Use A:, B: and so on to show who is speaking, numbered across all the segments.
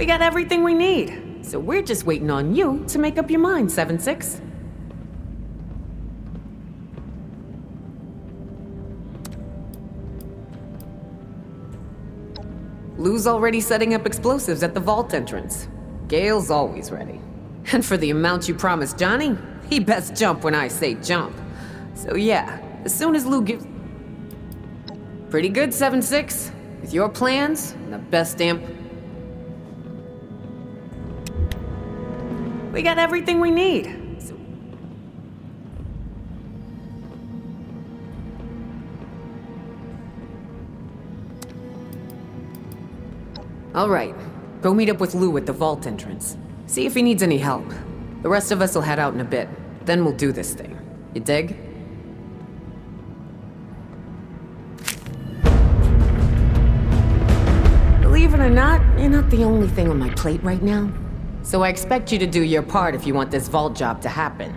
A: We got everything we need. So we're just waiting on you to make up your mind, 7-6. Lou's already setting up explosives at the vault entrance. Gale's always ready. And for the amount you promised Johnny, he best jump when I say jump. So yeah, as soon as Lou gives... Pretty good, 7-6. With your plans, and the best damn... We got everything we need. So... All right, go meet up with Lou at the vault entrance. See if he needs any help. The rest of us will head out in a bit. Then we'll do this thing. You dig? Believe it or not, you're not the only thing on my plate right now. So I expect you to do your part if you want this vault job to happen.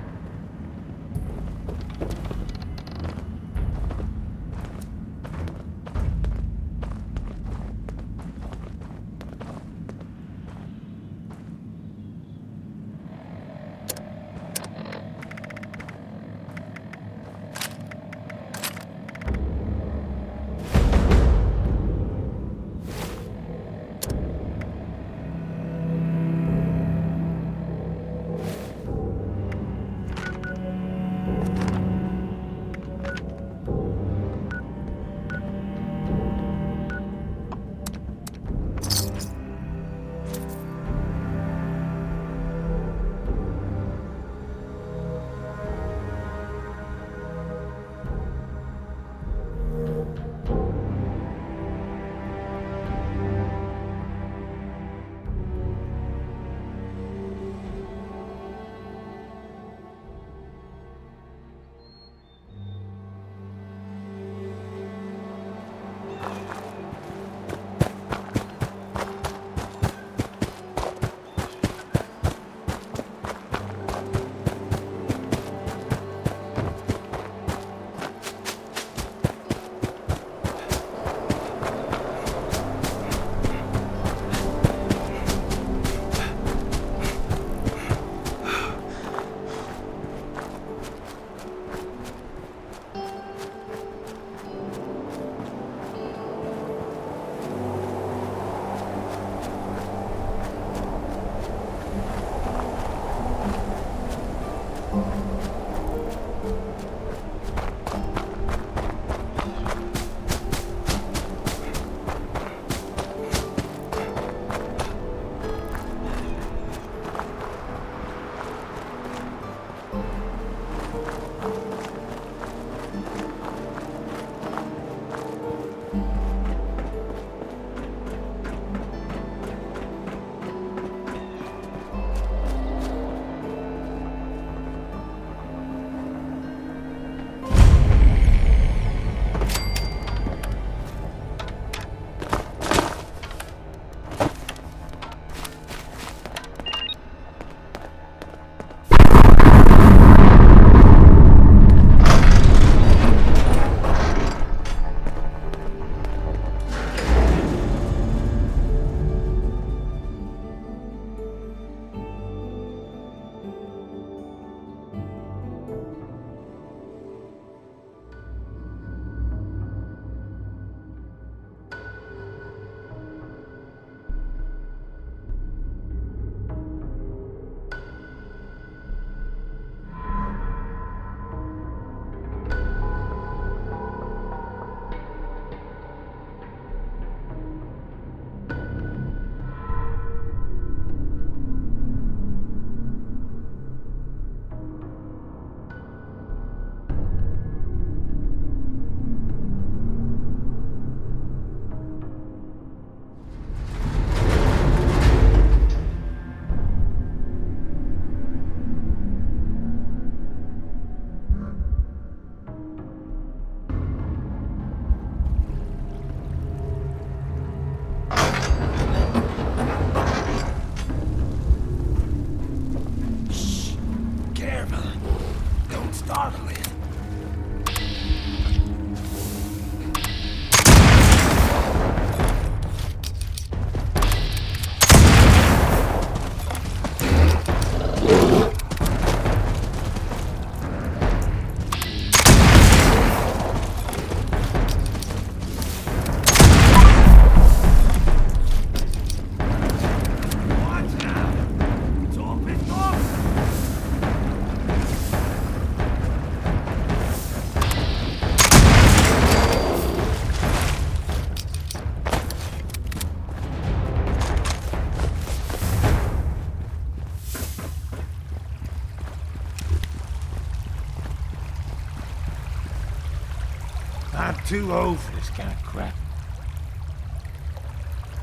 B: I'm too old for this kind of crap.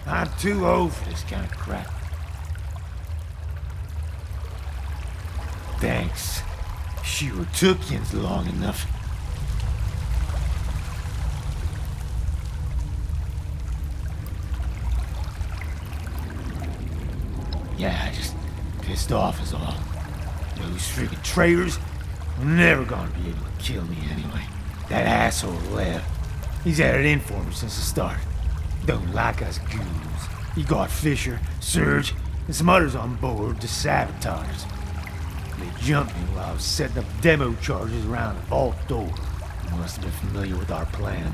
B: I'm too old for this kind of crap. Thanks. Sure took yins long enough. Yeah, I just pissed off is all. Those freaking traitors were never gonna be able to kill me anyway. That asshole Lev, he's had it in for me since the start. Don't like us ghouls. He got Fisher, Serge, and some others on board to sabotage us. They jumped me while I was setting up demo charges around the vault door. They must have been familiar with our plan,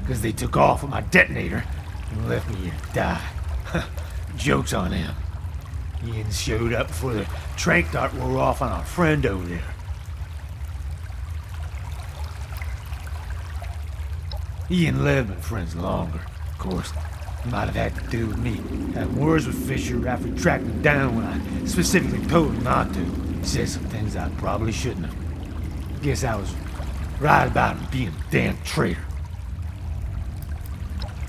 B: because they took off with my detonator and left me here to die. Joke's on them. Ian showed up before the trank dart wore off on our friend over there. Ian and Lev been friends longer, of course. Might have had to do with me having words with Fisher after he tracked me down when I specifically told him not to. He said some things I probably shouldn't have. Guess I was right about him being a damn traitor.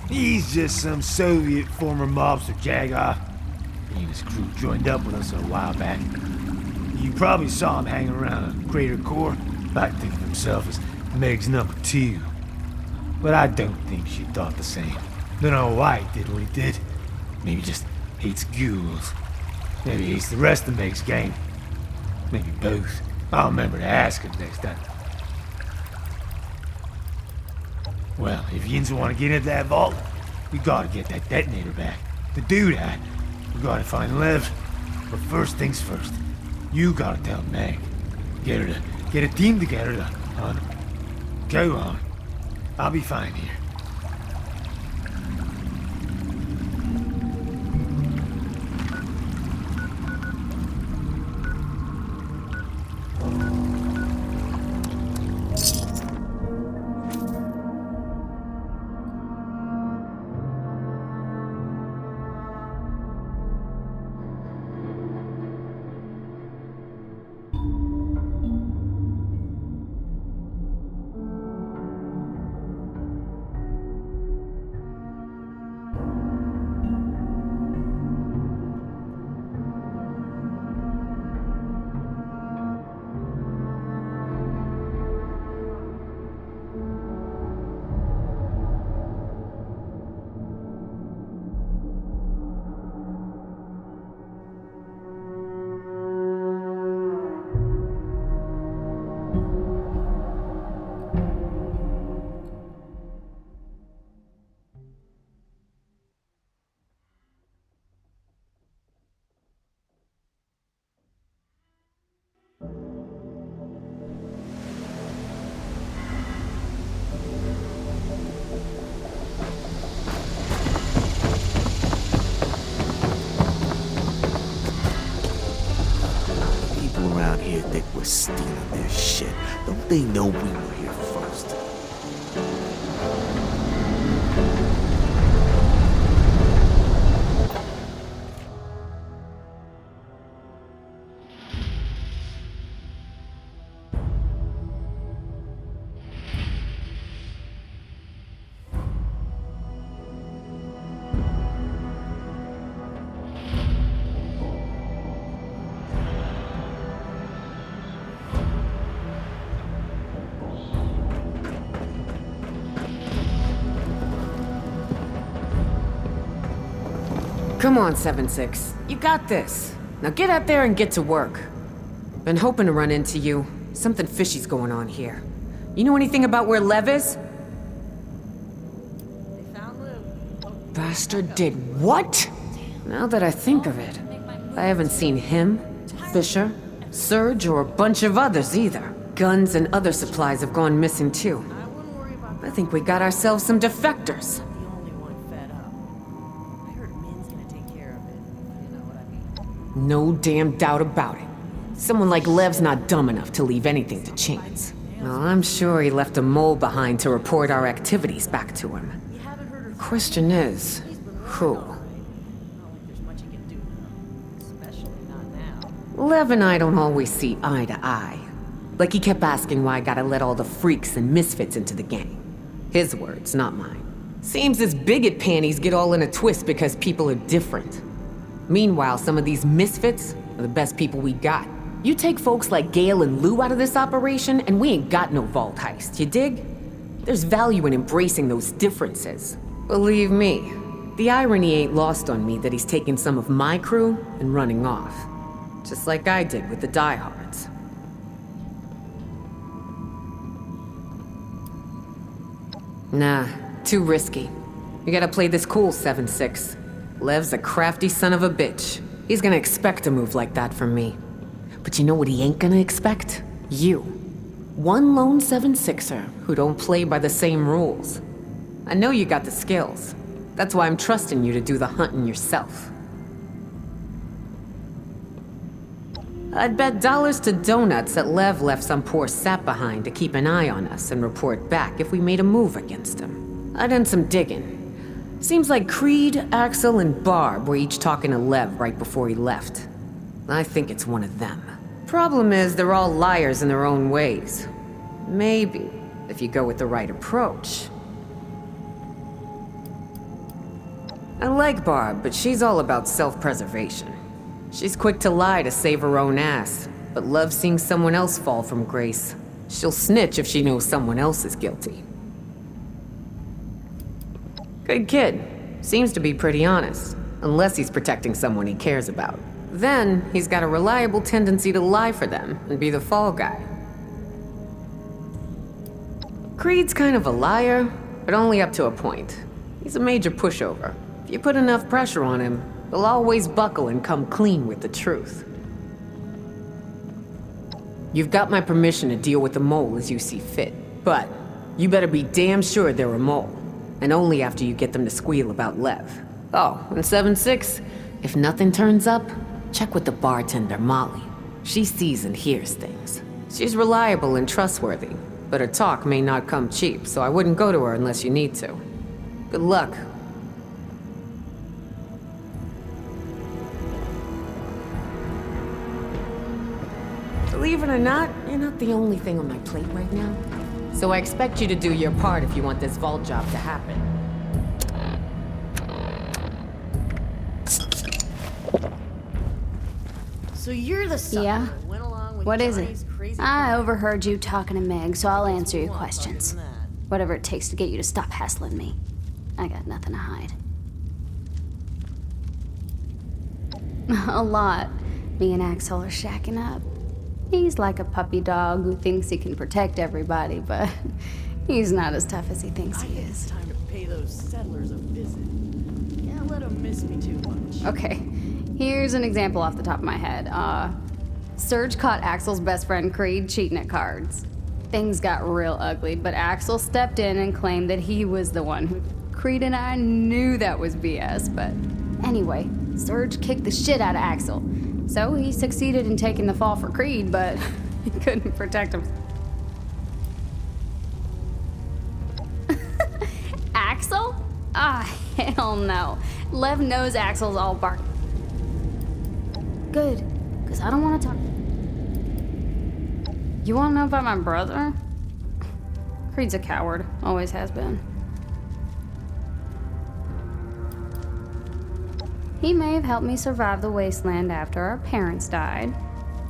B: He's just some Soviet former mobster jagoff. He and his crew joined up with us a while back. You probably saw him hanging around a Crater Core, about to think of himself as Meg's number 2. But I don't think she thought the same. Don't know why he did what he did. Maybe he just hates ghouls. Maybe he hates the rest of Meg's gang. Maybe both. I'll remember to ask him next time. Well, if yins want to get into that vault, we gotta get that detonator back. To do that, we gotta find Lev. But first things first, you gotta tell Meg. Get her to get a team together to hunt him. Go on. I'll be fine here.
C: We're stealing their shit. Don't they know we were here first?
A: Come on, 7-6. You got this. Now get out there and get to work. Been hoping to run into you. Something fishy's going on here. You know anything about where Lev is? Bastard did what? Now that I think of it, I haven't seen him, Fisher, Serge, or a bunch of others either. Guns and other supplies have gone missing too. I think we got ourselves some defectors. No damn doubt about it. Someone like Lev's not dumb enough to leave anything to chance. Well, I'm sure he left a mole behind to report our activities back to him. Question is, who? Lev and I don't always see eye to eye. Like he kept asking why I gotta let all the freaks and misfits into the gang. His words, not mine. Seems his bigot panties get all in a twist because people are different. Meanwhile, some of these misfits are the best people we got. You take folks like Gale and Lou out of this operation, and we ain't got no vault heist, you dig? There's value in embracing those differences. Believe me, the irony ain't lost on me that he's taking some of my crew and running off. Just like I did with the diehards. Nah, too risky. You gotta play this cool, 7-6. Lev's a crafty son of a bitch. He's gonna expect a move like that from me. But you know what he ain't gonna expect? You. One lone 7-6er who don't play by the same rules. I know you got the skills. That's why I'm trusting you to do the hunting yourself. I'd bet dollars to donuts that Lev left some poor sap behind to keep an eye on us and report back if we made a move against him. I done some digging. Seems like Creed, Axel, and Barb were each talking to Lev right before he left. I think it's one of them. Problem is, they're all liars in their own ways. Maybe, if you go with the right approach. I like Barb, but she's all about self-preservation. She's quick to lie to save her own ass, but loves seeing someone else fall from grace. She'll snitch if she knows someone else is guilty. Good kid. Seems to be pretty honest, unless he's protecting someone he cares about. Then, he's got a reliable tendency to lie for them and be the fall guy. Creed's kind of a liar, but only up to a point. He's a major pushover. If you put enough pressure on him, he'll always buckle and come clean with the truth. You've got my permission to deal with the mole as you see fit, but you better be damn sure they're a mole, and only after you get them to squeal about Lev. Oh, and 7-6, if nothing turns up, check with the bartender, Molly. She sees and hears things. She's reliable and trustworthy, but her talk may not come cheap, so I wouldn't go to her unless you need to. Good luck. Believe it or not, you're not the only thing on my plate right now. So I expect you to do your part if you want this vault job to happen.
D: So you're the sucker
E: Yeah?
D: who went along with
E: What is it?
D: Johnny's crazy
E: I overheard you talking to Meg, so I'll answer your questions. Whatever it takes to get you to stop hassling me. I got nothing to hide. A lot. Me and Axel are shacking up. He's like a puppy dog who thinks he can protect everybody, but he's not as tough as he thinks he
D: It's
E: is.
D: time to pay those settlers a visit. Can't let them miss me too much.
E: Okay, here's an example off the top of my head. Serge caught Axel's best friend Creed cheating at cards. Things got real ugly, but Axel stepped in and claimed that he was the one who... Creed and I knew that was BS, but... Anyway, Serge kicked the shit out of Axel. So he succeeded in taking the fall for Creed, but he couldn't protect him. Axel? Ah, hell no. Lev knows Axel's all bark. Good, because I don't want to talk. You want to know about my brother? Creed's a coward, always has been. He may have helped me survive the wasteland after our parents died,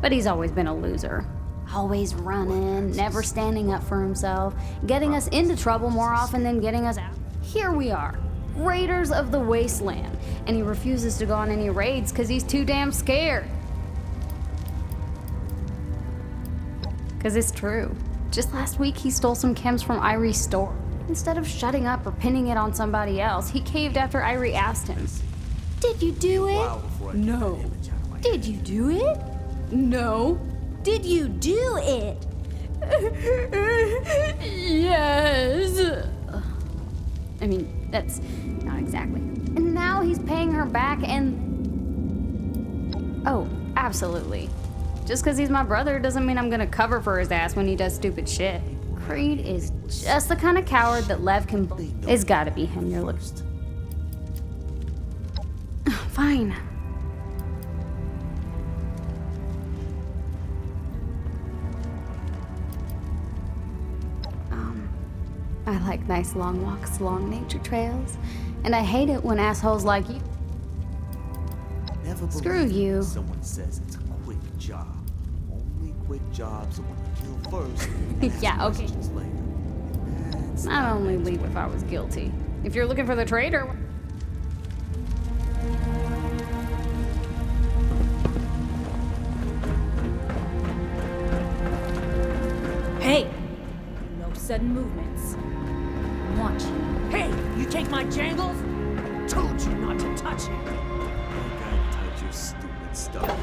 E: but he's always been a loser. Always running, never standing up for himself, getting us into trouble more often than getting us out. Here we are, raiders of the wasteland, and he refuses to go on any raids because he's too damn scared. Because it's true. Just last week, he stole some chems from Irie's store. Instead of shutting up or pinning it on somebody else, he caved after Irie asked him. Did you do it? No. Did you do it? No. Did you do it? Yes. I mean, that's not exactly. And now he's paying her back and... Oh, absolutely. Just because he's my brother doesn't mean I'm gonna cover for his ass when he does stupid shit. Creed is just the kind of coward that Lev can... It's gotta be him you're looking... Fine. I like nice long walks along nature trails, and I hate it when assholes like you.
C: Never
E: Screw
C: believe it
E: you.
C: when someone says it's a quick job. Only quick jobs are when you kill first and ask
E: Yeah, okay.
C: questions later. That's
E: I'd only leave if I was guilty. If you're looking for the traitor.
F: Hey! No sudden movements. Watch.
D: Hey, you take my jangles? Told you not to touch it.
C: You gotta touch your stupid stuff.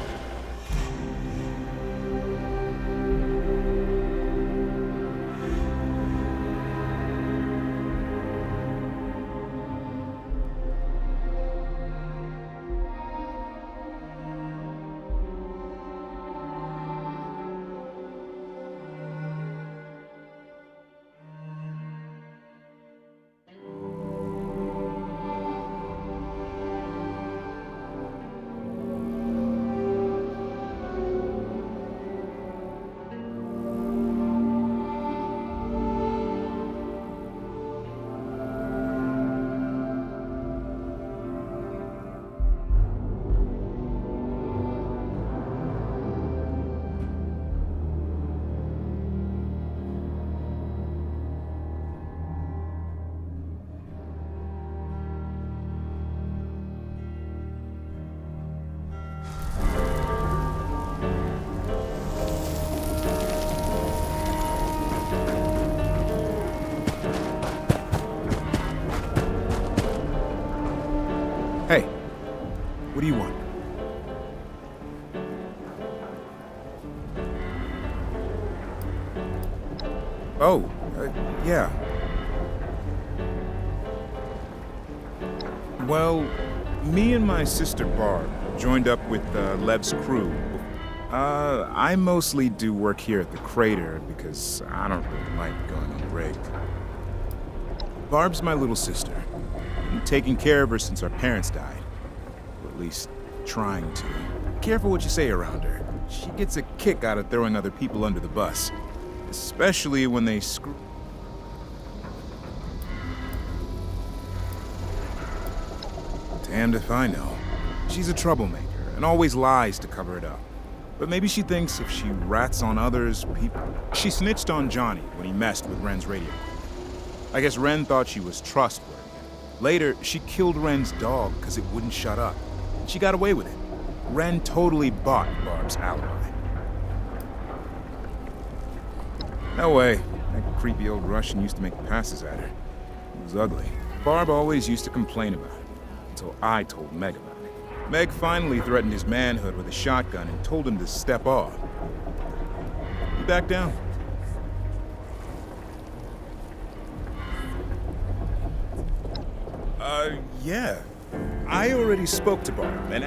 G: Hey, what do you want? Oh, yeah. Well, me and my sister Barb joined up with Lev's crew. I mostly do work here at the crater because I don't really like going on break. Barb's my little sister. Been taking care of her since our parents died. Or at least trying to. Careful what you say around her. She gets a kick out of throwing other people under the bus. Especially when they screw. Damned if I know. She's a troublemaker and always lies to cover it up. But maybe she thinks if she rats on others, people. She snitched on Johnny when he messed with Ren's radio. I guess Ren thought she was trustworthy. Later, she killed Ren's dog because it wouldn't shut up. She got away with it. Ren totally bought Barb's alibi. No way. That creepy old Russian used to make passes at her. It was ugly. Barb always used to complain about it, until I told Meg about it. Meg finally threatened his manhood with a shotgun and told him to step off. He backed down. Yeah. I already spoke to Barb, and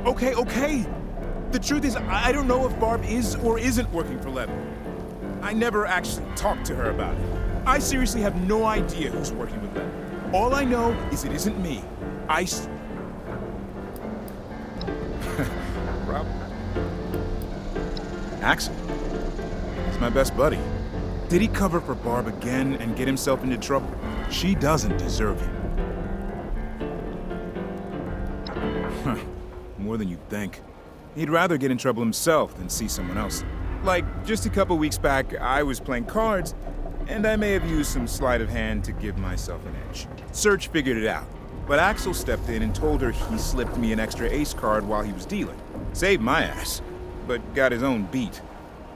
G: Okay. The truth is, I don't know if Barb is or isn't working for Lev. I never actually talked to her about it. I seriously have no idea who's working with Lev. All I know is it isn't me. Rob? Axel. He's my best buddy. Did he cover for Barb again and get himself into trouble? She doesn't deserve him. More than you'd think. He'd rather get in trouble himself than see someone else. Like, just a couple weeks back, I was playing cards, and I may have used some sleight of hand to give myself an edge. Serge figured it out, but Axel stepped in and told her he slipped me an extra ace card while he was dealing. Saved my ass, but got his own beat.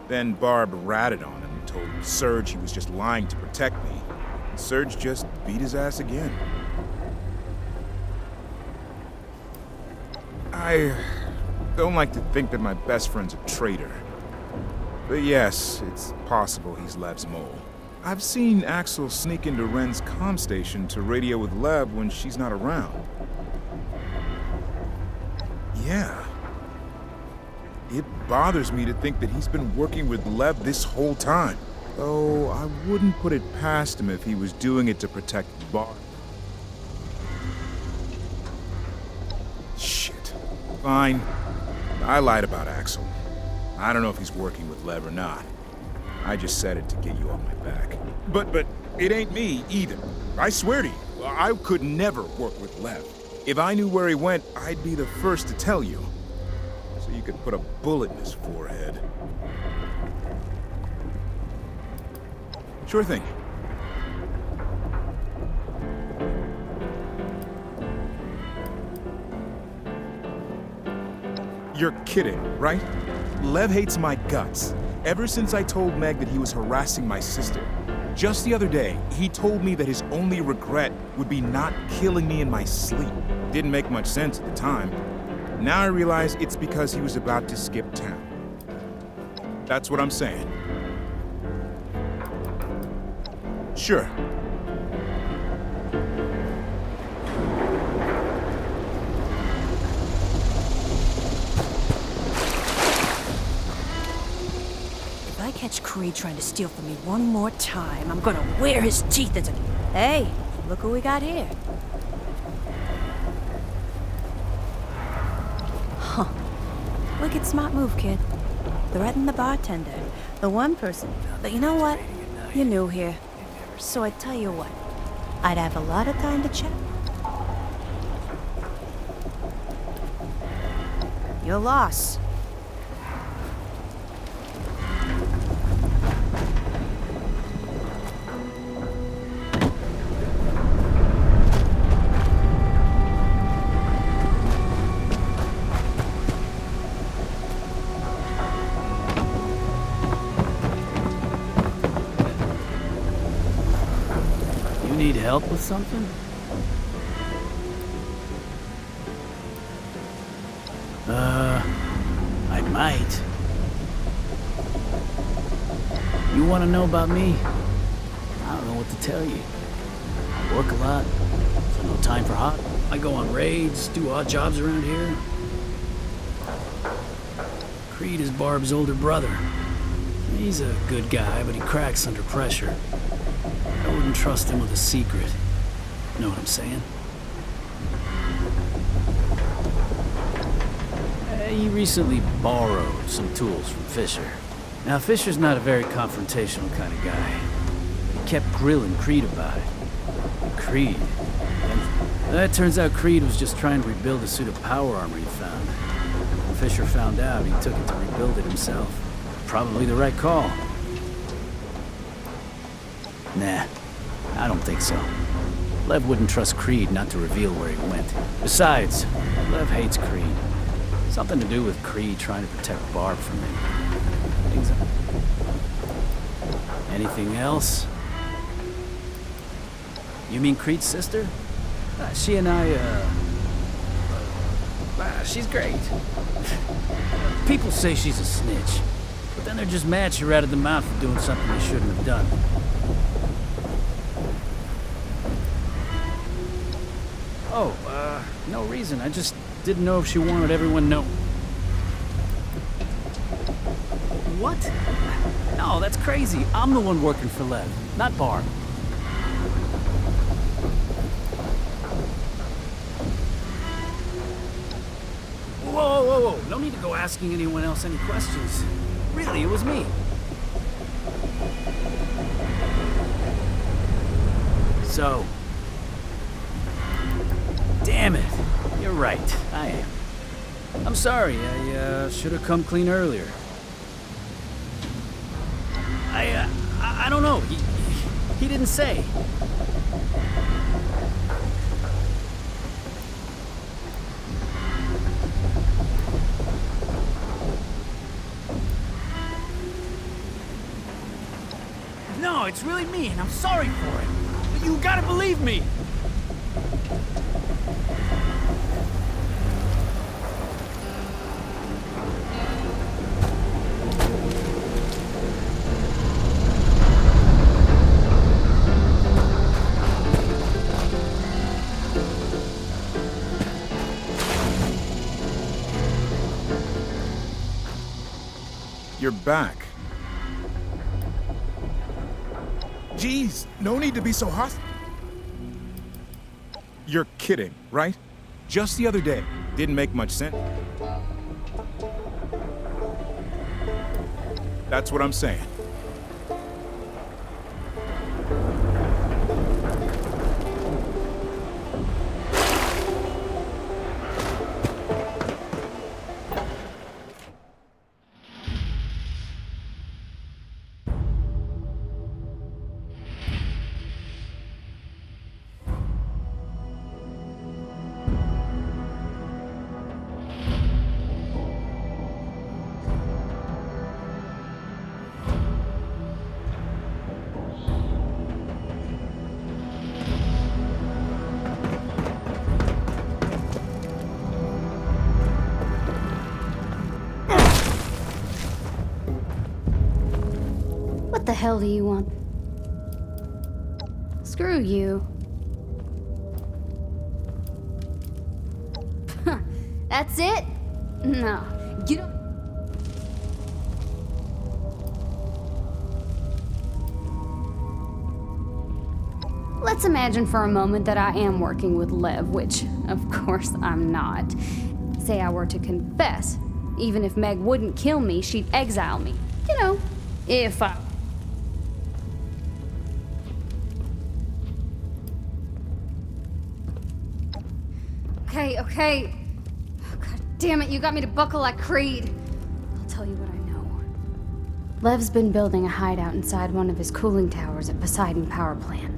G: Then Barb ratted on him and told Serge he was just lying to protect me. Serge just beat his ass again. I don't like to think that my best friend's a traitor. But yes, it's possible he's Lev's mole. I've seen Axel sneak into Ren's comm station to radio with Lev when she's not around. Yeah. It bothers me to think that he's been working with Lev this whole time. Though I wouldn't put it past him if he was doing it to protect Barb. Shit. Fine. I lied about Axel. I don't know if he's working with Lev or not. I just said it to get you off my back. But it ain't me either. I swear to you, I could never work with Lev. If I knew where he went, I'd be the first to tell you. So you could put a bullet in his forehead. Sure thing. You're kidding, right? Lev hates my guts. Ever since I told Meg that he was harassing my sister. Just the other day, he told me that his only regret would be not killing me in my sleep. Didn't make much sense at the time. Now I realize it's because he was about to skip town. That's what I'm saying. Sure.
H: If I catch Creed trying to steal from me one more time, I'm gonna wear his teeth into... Hey, look who we got here. Huh. Wicked smart move, kid. Threaten the bartender. The one person... But you know what? You're new here. So I tell you what. I'd have a lot of time to chat. Your loss.
I: Need help with something? I might. You want to know about me? I don't know what to tell you. I work a lot, so no time for hot. I go on raids, do odd jobs around here. Creed is Barb's older brother. He's a good guy, but he cracks under pressure. I wouldn't trust him with a secret. Know what I'm saying? He recently borrowed some tools from Fisher. Now, Fisher's not a very confrontational kind of guy. He kept grilling Creed about it. Creed. And it turns out Creed was just trying to rebuild a suit of power armor he found. When Fisher found out, he took it to rebuild it himself. Probably the right call. Nah, I don't think so. Lev wouldn't trust Creed not to reveal where he went. Besides, Lev hates Creed. Something to do with Creed trying to protect Barb from him. Anything else? You mean Creed's sister? She and I, she's great. People say she's a snitch, but then they're just mad she ratted them out for doing something they shouldn't have done. Oh, no reason. I just didn't know if she wanted everyone to know. What? No, that's crazy. I'm the one working for Lev, not Barb. Whoa. No need to go asking anyone else any questions. Really, it was me. So... Damn it. You're right. I am. I'm sorry. I should have come clean earlier. I don't know. He didn't say. No, it's really me, and I'm sorry for it. But you gotta believe me.
G: You're back. Jeez, no need to be so hostile. You're kidding, right? Just the other day. Didn't make much sense. That's what I'm saying.
E: What the hell do you want? Screw you. That's it? No. Get up. Let's imagine for a moment that I am working with Lev, which, of course, I'm not. Say I were to confess. Even if Meg wouldn't kill me, she'd exile me. You know, if I... Okay. Oh, God damn it, you got me to buckle like Creed. I'll tell you what I know. Lev's been building a hideout inside one of his cooling towers at Poseidon Power Plant.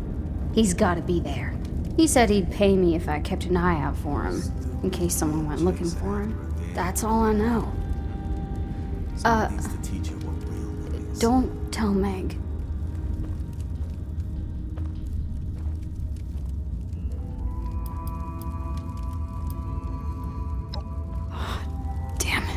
E: He's gotta be there. He said he'd pay me if I kept an eye out for him, in case someone went looking for him. That's all I know. Don't tell Meg. Damn it.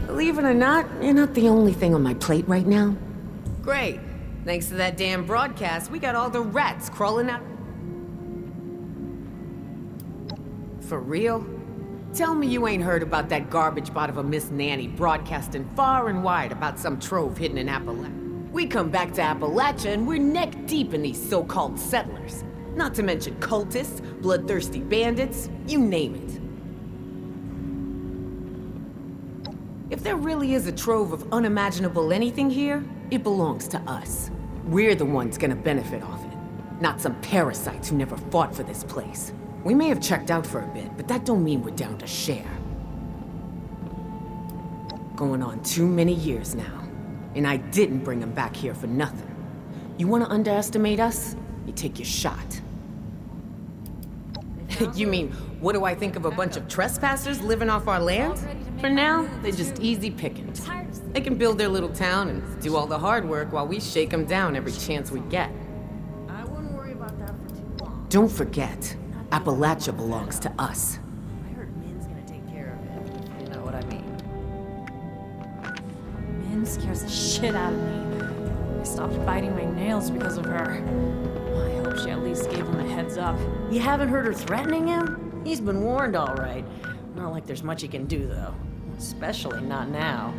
A: Believe it or not, you're not the only thing on my plate right now. Great. Thanks to that damn broadcast, we got all the rats crawling out. For real? Tell me you ain't heard about that garbage bot of a Miss Nanny broadcasting far and wide about some trove hidden in Appalachia. We come back to Appalachia and we're neck deep in these so-called settlers. Not to mention cultists, bloodthirsty bandits, you name it. If there really is a trove of unimaginable anything here, it belongs to us. We're the ones gonna benefit off it, not some parasites who never fought for this place. We may have checked out for a bit, but that don't mean we're down to share. Going on too many years now, and I didn't bring them back here for nothing. You wanna underestimate us? You take your shot. You mean, what do I think of a bunch of trespassers living off our land? For now, they're just easy pickings. They can build their little town and do all the hard work while we shake them down every chance we get.
D: I wouldn't worry about that for too long.
A: Don't forget, Appalachia belongs to us.
D: I heard Min's gonna take care of it, if you know what I mean. Min scares the shit out of me. I stopped biting my nails because of her. I hope she at least gave him a heads up.
J: You haven't heard her threatening him? He's been warned, all right. Not like there's much he can do, though. Especially not now.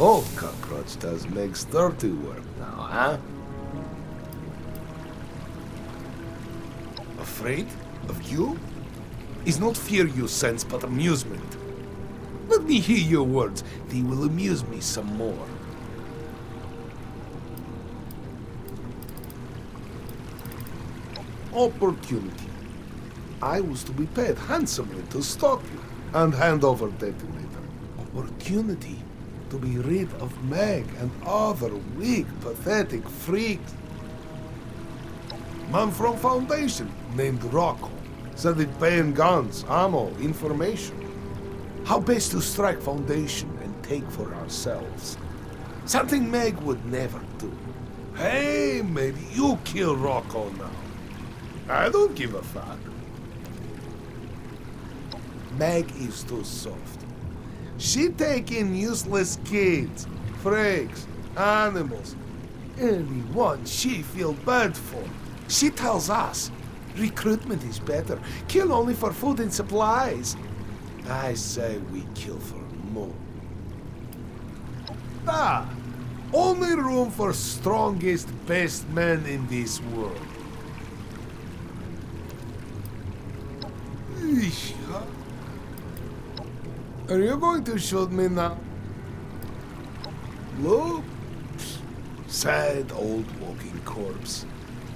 K: Old cockroach does Meg's dirty work now, huh? Afraid of you? Is not fear you sense, but amusement. Let me hear your words. They will amuse me some more. Opportunity. I was to be paid handsomely to stop you and hand over detonator. Opportunity to be rid of Meg and other weak, pathetic freaks. Man from Foundation named Rocco said it paying guns, ammo, information. How best to strike Foundation and take for ourselves. Something Meg would never do. Hey, maybe you kill Rocco now. I don't give a fuck. Meg is too soft. She take in useless kids, freaks, animals. Anyone she feel bad for. She tells us recruitment is better. Kill only for food and supplies. I say we kill for more. Only room for strongest, best men in this world. Are you going to shoot me now? Look. Sad old walking corpse.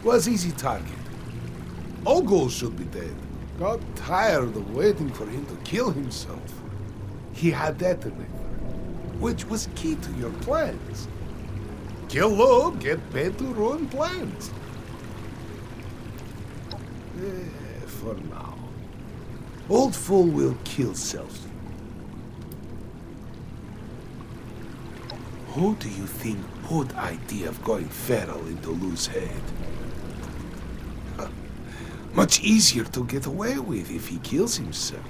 K: Was easy target. All ghouls should be dead. Got tired of waiting for him to kill himself. He had detonator, which was key to your plans. Kill low, get paid to ruin plans. For now. Old fool will kill self. Who do you think put idea of going feral into Lou's head? Much easier to get away with if he kills himself.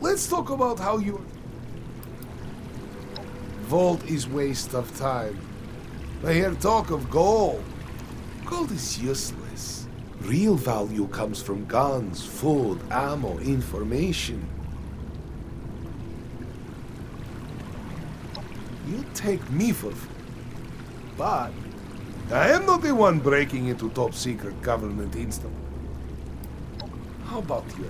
K: Let's talk about how you... Vault is waste of time. I hear talk of gold. Gold is useless. Real value comes from guns, food, ammo, information. You take me for... But I am not the one breaking into top secret government instantly. How about you?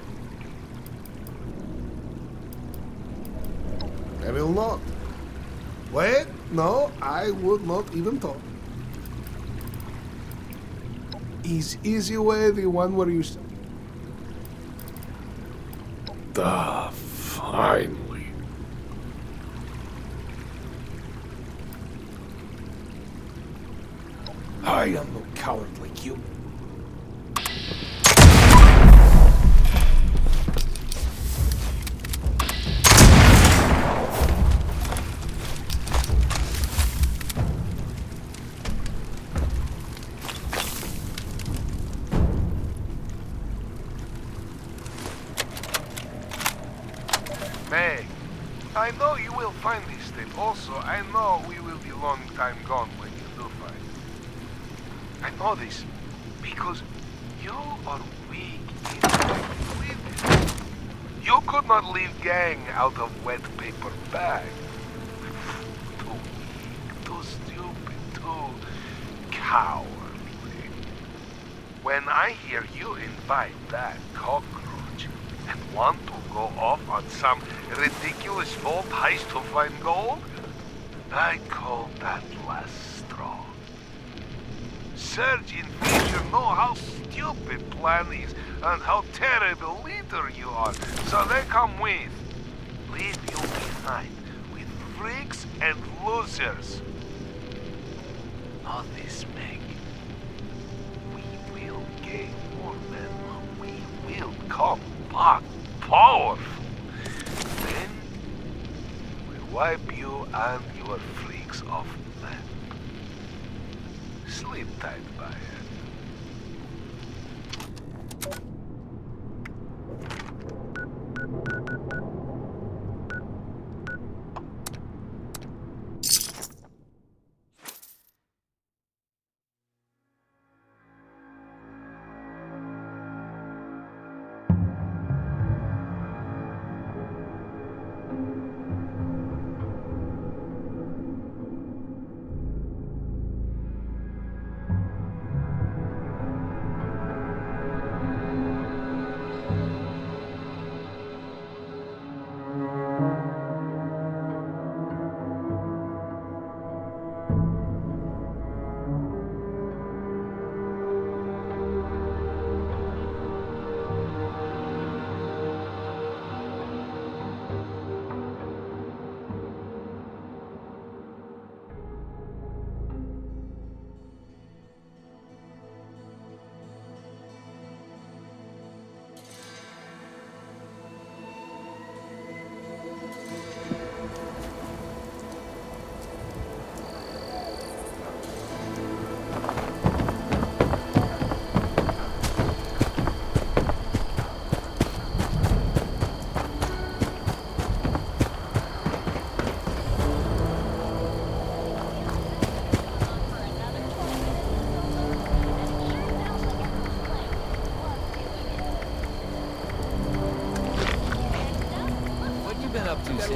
K: I will not. Wait, no, I would not even talk. Is easy way the one where you... Finally. I am no coward like you.
L: Meg, I know you will find this tape. Also, I know we will be long time gone when you do find it. I know this because you are weak in believing. You could not leave gang out of wet paper bag. Too weak, too stupid, too cowardly. When I hear you invite that cockroach and want to go off on some ridiculous vault heist to find gold, I call that last straw. Sergeant Fisher know how stupid plan is and how terrible leader you are, so they come with. Leave you behind with freaks and losers. Not this, Meg. We will gain more men. We will come back powerful. Then we wipe you and your freaks off the map. Sleep tight, Bayer.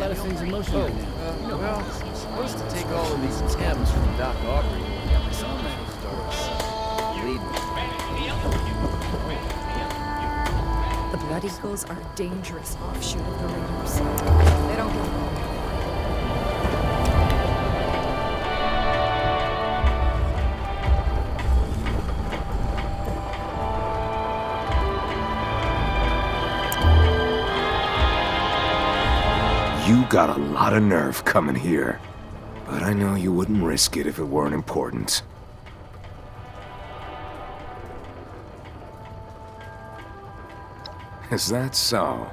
I: got his things in motion right now. Well, supposed to take all of these M's from Doc Aubrey. I saw him start leading.
F: The Blood Eagles are a dangerous offshoot of the Raiders. They don't give up.
M: You got a lot of nerve coming here. But I know you wouldn't risk it if it weren't important. Is that so?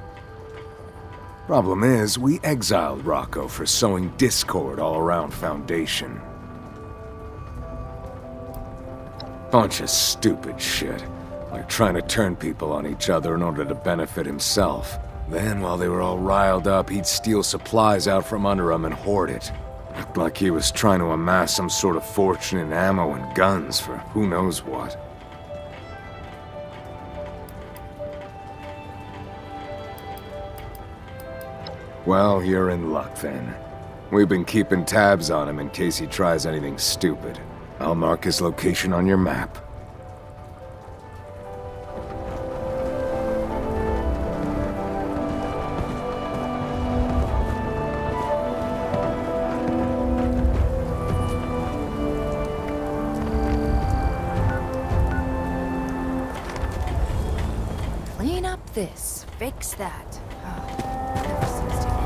M: Problem is, we exiled Rocco for sowing discord all around Foundation. Bunch of stupid shit. Like trying to turn people on each other in order to benefit himself. Then, while they were all riled up, he'd steal supplies out from under them and hoard it. Looked like he was trying to amass some sort of fortune in ammo and guns for who knows what. Well, you're in luck then. We've been keeping tabs on him in case he tries anything stupid. I'll mark his location on your map.
F: Clean up this, fix that. Oh, never seems to end.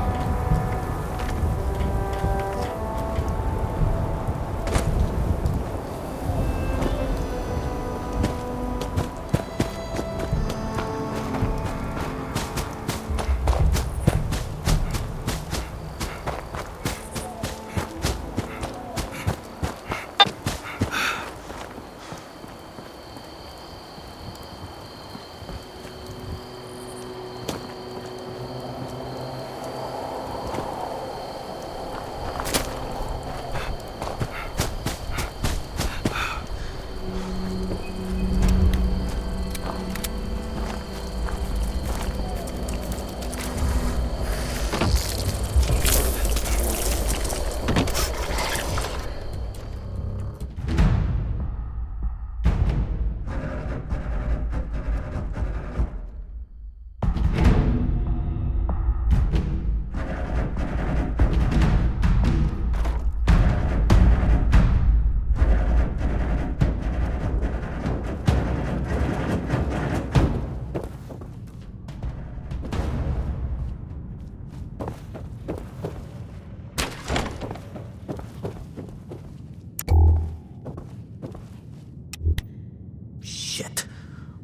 C: Shit.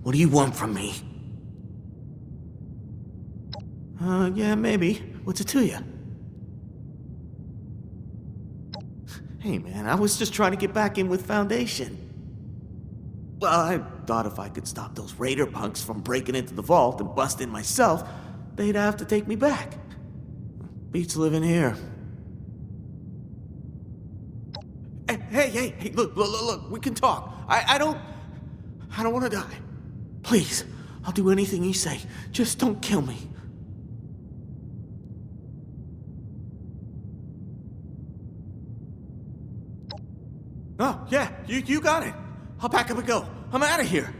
C: What do you want from me? Yeah, maybe. What's it to you? Hey, man, I was just trying to get back in with Foundation. Well, I thought if I could stop those raider punks from breaking into the vault and busting myself, they'd have to take me back. Beats living here. Hey, look, we can talk. I don't want to die. Please, I'll do anything you say. Just don't kill me. Oh, yeah, you got it. I'll pack up and go. I'm out of here.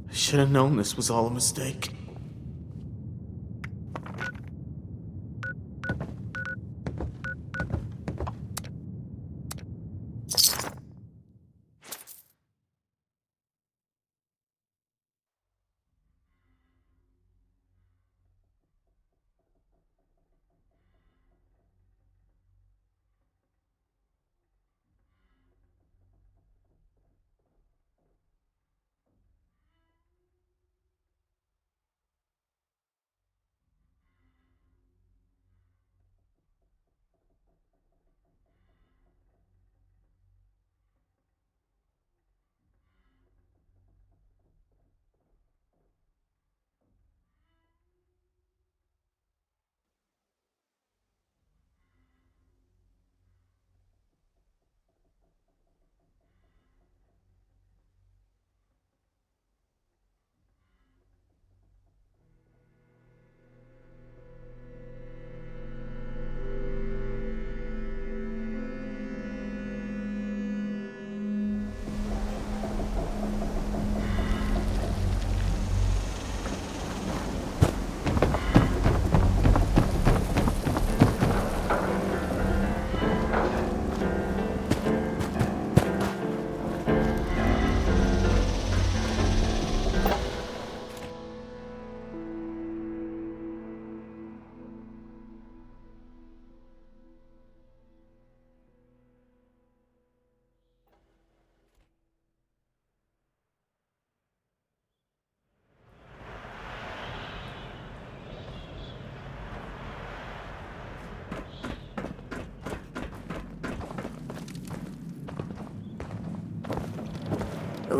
C: I should have known this was all a mistake.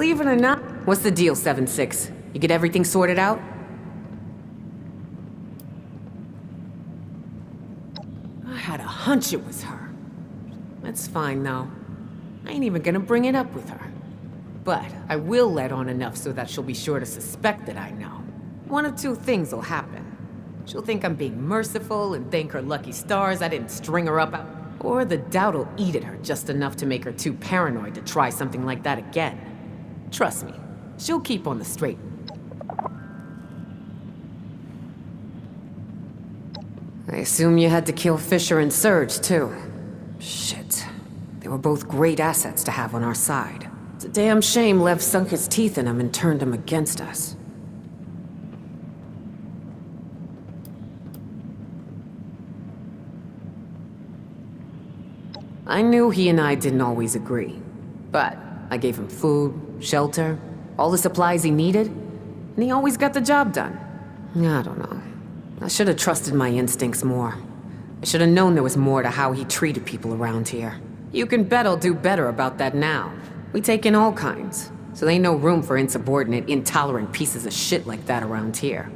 A: Believe it or not... What's the deal, 7-6? You get everything sorted out? I had a hunch it was her. That's fine, though. I ain't even gonna bring it up with her. But I will let on enough so that she'll be sure to suspect that I know. One of two things will happen. She'll think I'm being merciful and thank her lucky stars I didn't string her up out. Or the doubt will eat at her just enough to make her too paranoid to try something like that again. Trust me, she'll keep on the straight. I assume you had to kill Fisher and Surge, too. Shit. They were both great assets to have on our side. It's a damn shame Lev sunk his teeth in them and turned them against us. I knew he and I didn't always agree, but I gave him food, shelter, all the supplies he needed, and he always got the job done. I don't know. I should have trusted my instincts more. I should have known there was more to how he treated people around here. You can bet I'll do better about that now. We take in all kinds, so there ain't no room for insubordinate, intolerant pieces of shit like that around here.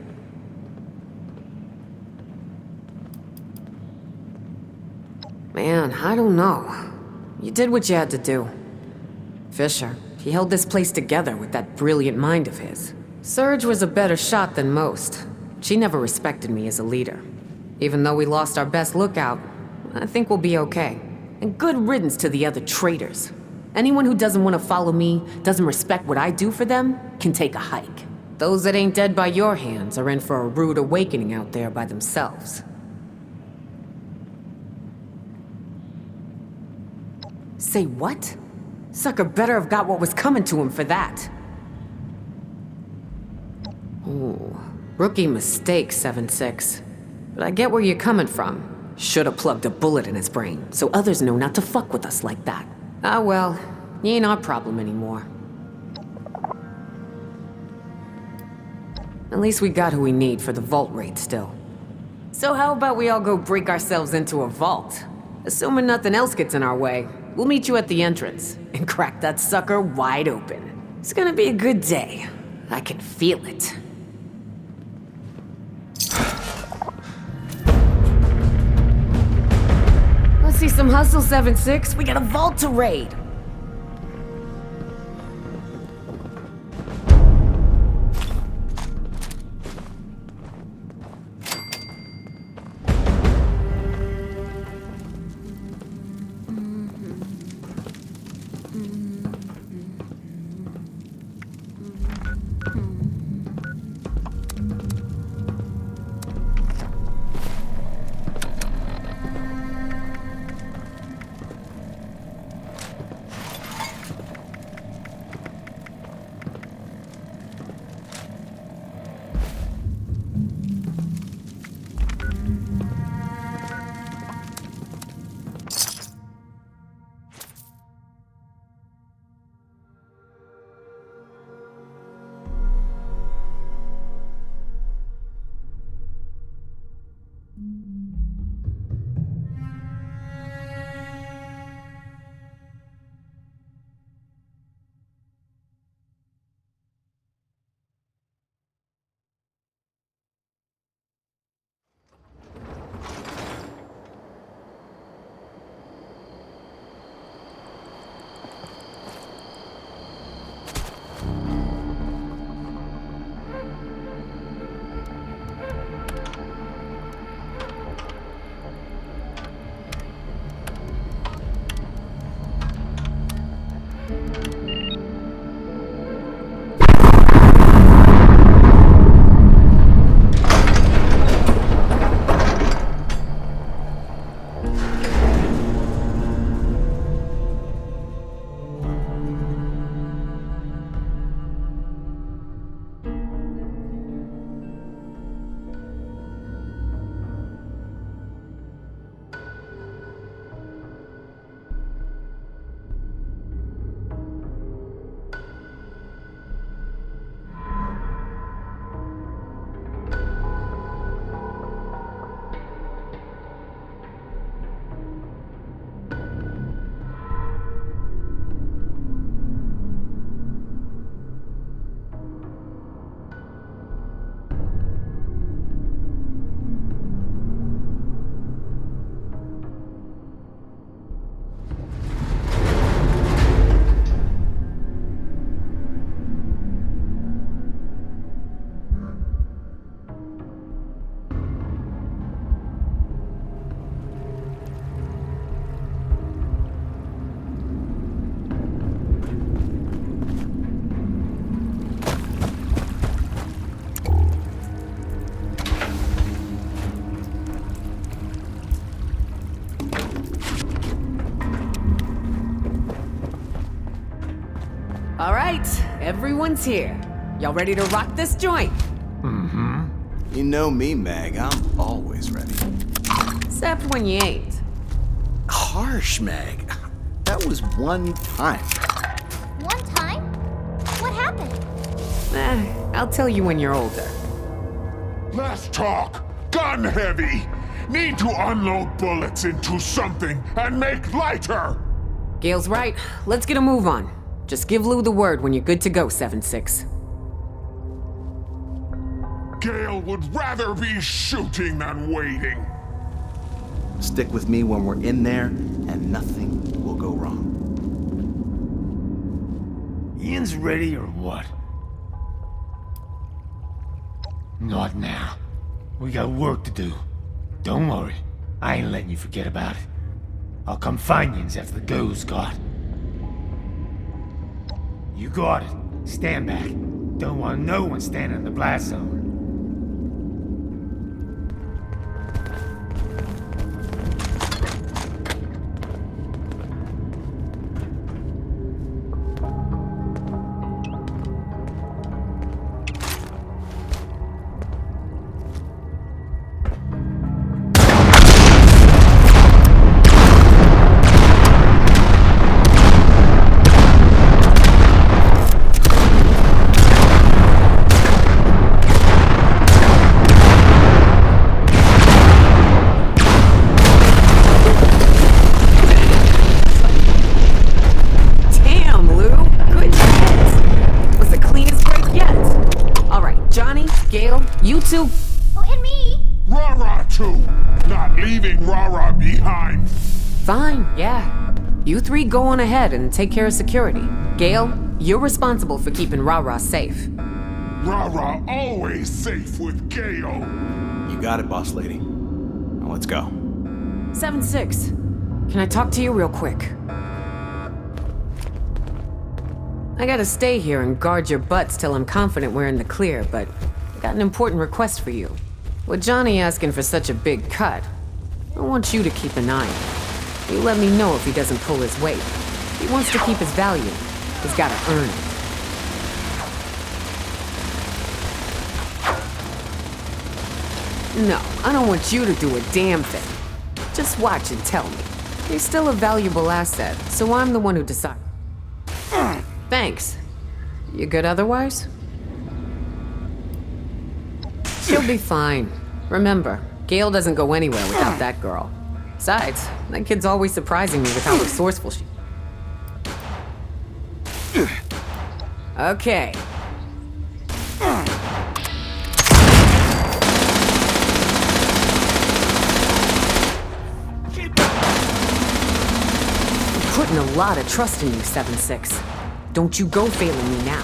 A: Man, I don't know. You did what you had to do. Fisher, he held this place together with that brilliant mind of his. Surge was a better shot than most. She never respected me as a leader. Even though we lost our best lookout, I think we'll be okay. And good riddance to the other traitors. Anyone who doesn't want to follow me, doesn't respect what I do for them, can take a hike. Those that ain't dead by your hands are in for a rude awakening out there by themselves. Say what? Sucker better have got what was coming to him for that. Ooh, rookie mistake, 7-6. But I get where you're coming from. Should've plugged a bullet in his brain, so others know not to fuck with us like that. Ah well, he ain't our problem anymore. At least we got who we need for the vault raid still. So how about we all go break ourselves into a vault? Assuming nothing else gets in our way, we'll meet you at the entrance and crack that sucker wide open. It's gonna be a good day. I can feel it. Let's see some hustle, 7-6. We got a vault to raid. right, everyone's here. Y'all ready to rock this joint?
B: Mm-hmm.
N: You know me, Meg. I'm always ready.
A: Except when you ain't.
N: Harsh, Meg. That was one time.
O: One time? What happened?
A: I'll tell you when you're older.
P: Less talk. Gun heavy. Need to unload bullets into something and make lighter.
A: Gail's right. Let's get a move on. Just give Lou the word when you're good to go, 7-6.
P: Gail would rather be shooting than waiting.
N: Stick with me when we're in there, and nothing will go wrong.
B: Ian's ready or what? Not now. We got work to do. Don't worry. I ain't letting you forget about it. I'll come find yins after the go's got. You got it. Stand back. Don't want no one standing in the blast zone.
A: You two.
O: Oh, and me.
P: Rara too. Not leaving Rara behind.
A: Fine, yeah. You three go on ahead and take care of security. Gale, you're responsible for keeping Rara safe.
P: Rara always safe with Gale.
N: You got it, boss lady. Now let's go.
A: 7-6. Can I talk to you real quick? I gotta stay here and guard your butts till I'm confident we're in the clear, but I got an important request for you. With Johnny asking for such a big cut, I want you to keep an eye on him. You let me know if he doesn't pull his weight. If he wants to keep his value, he's gotta earn it. No, I don't want you to do a damn thing. Just watch and tell me. He's still a valuable asset, so I'm the one who decides. Thanks. You good otherwise? She'll be fine. Remember, Gale doesn't go anywhere without that girl. Besides, that kid's always surprising me with how resourceful she is. Okay. I'm putting a lot of trust in you, 7-6. Don't you go failing me now.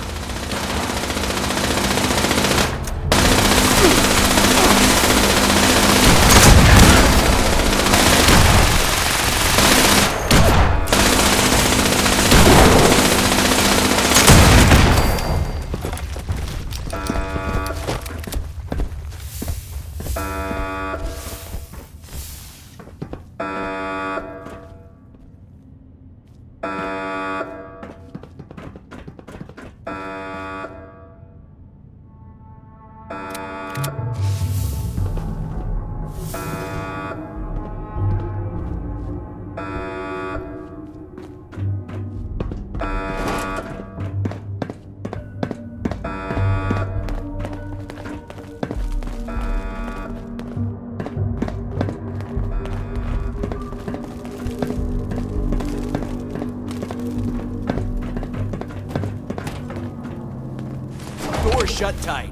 N: Shut tight.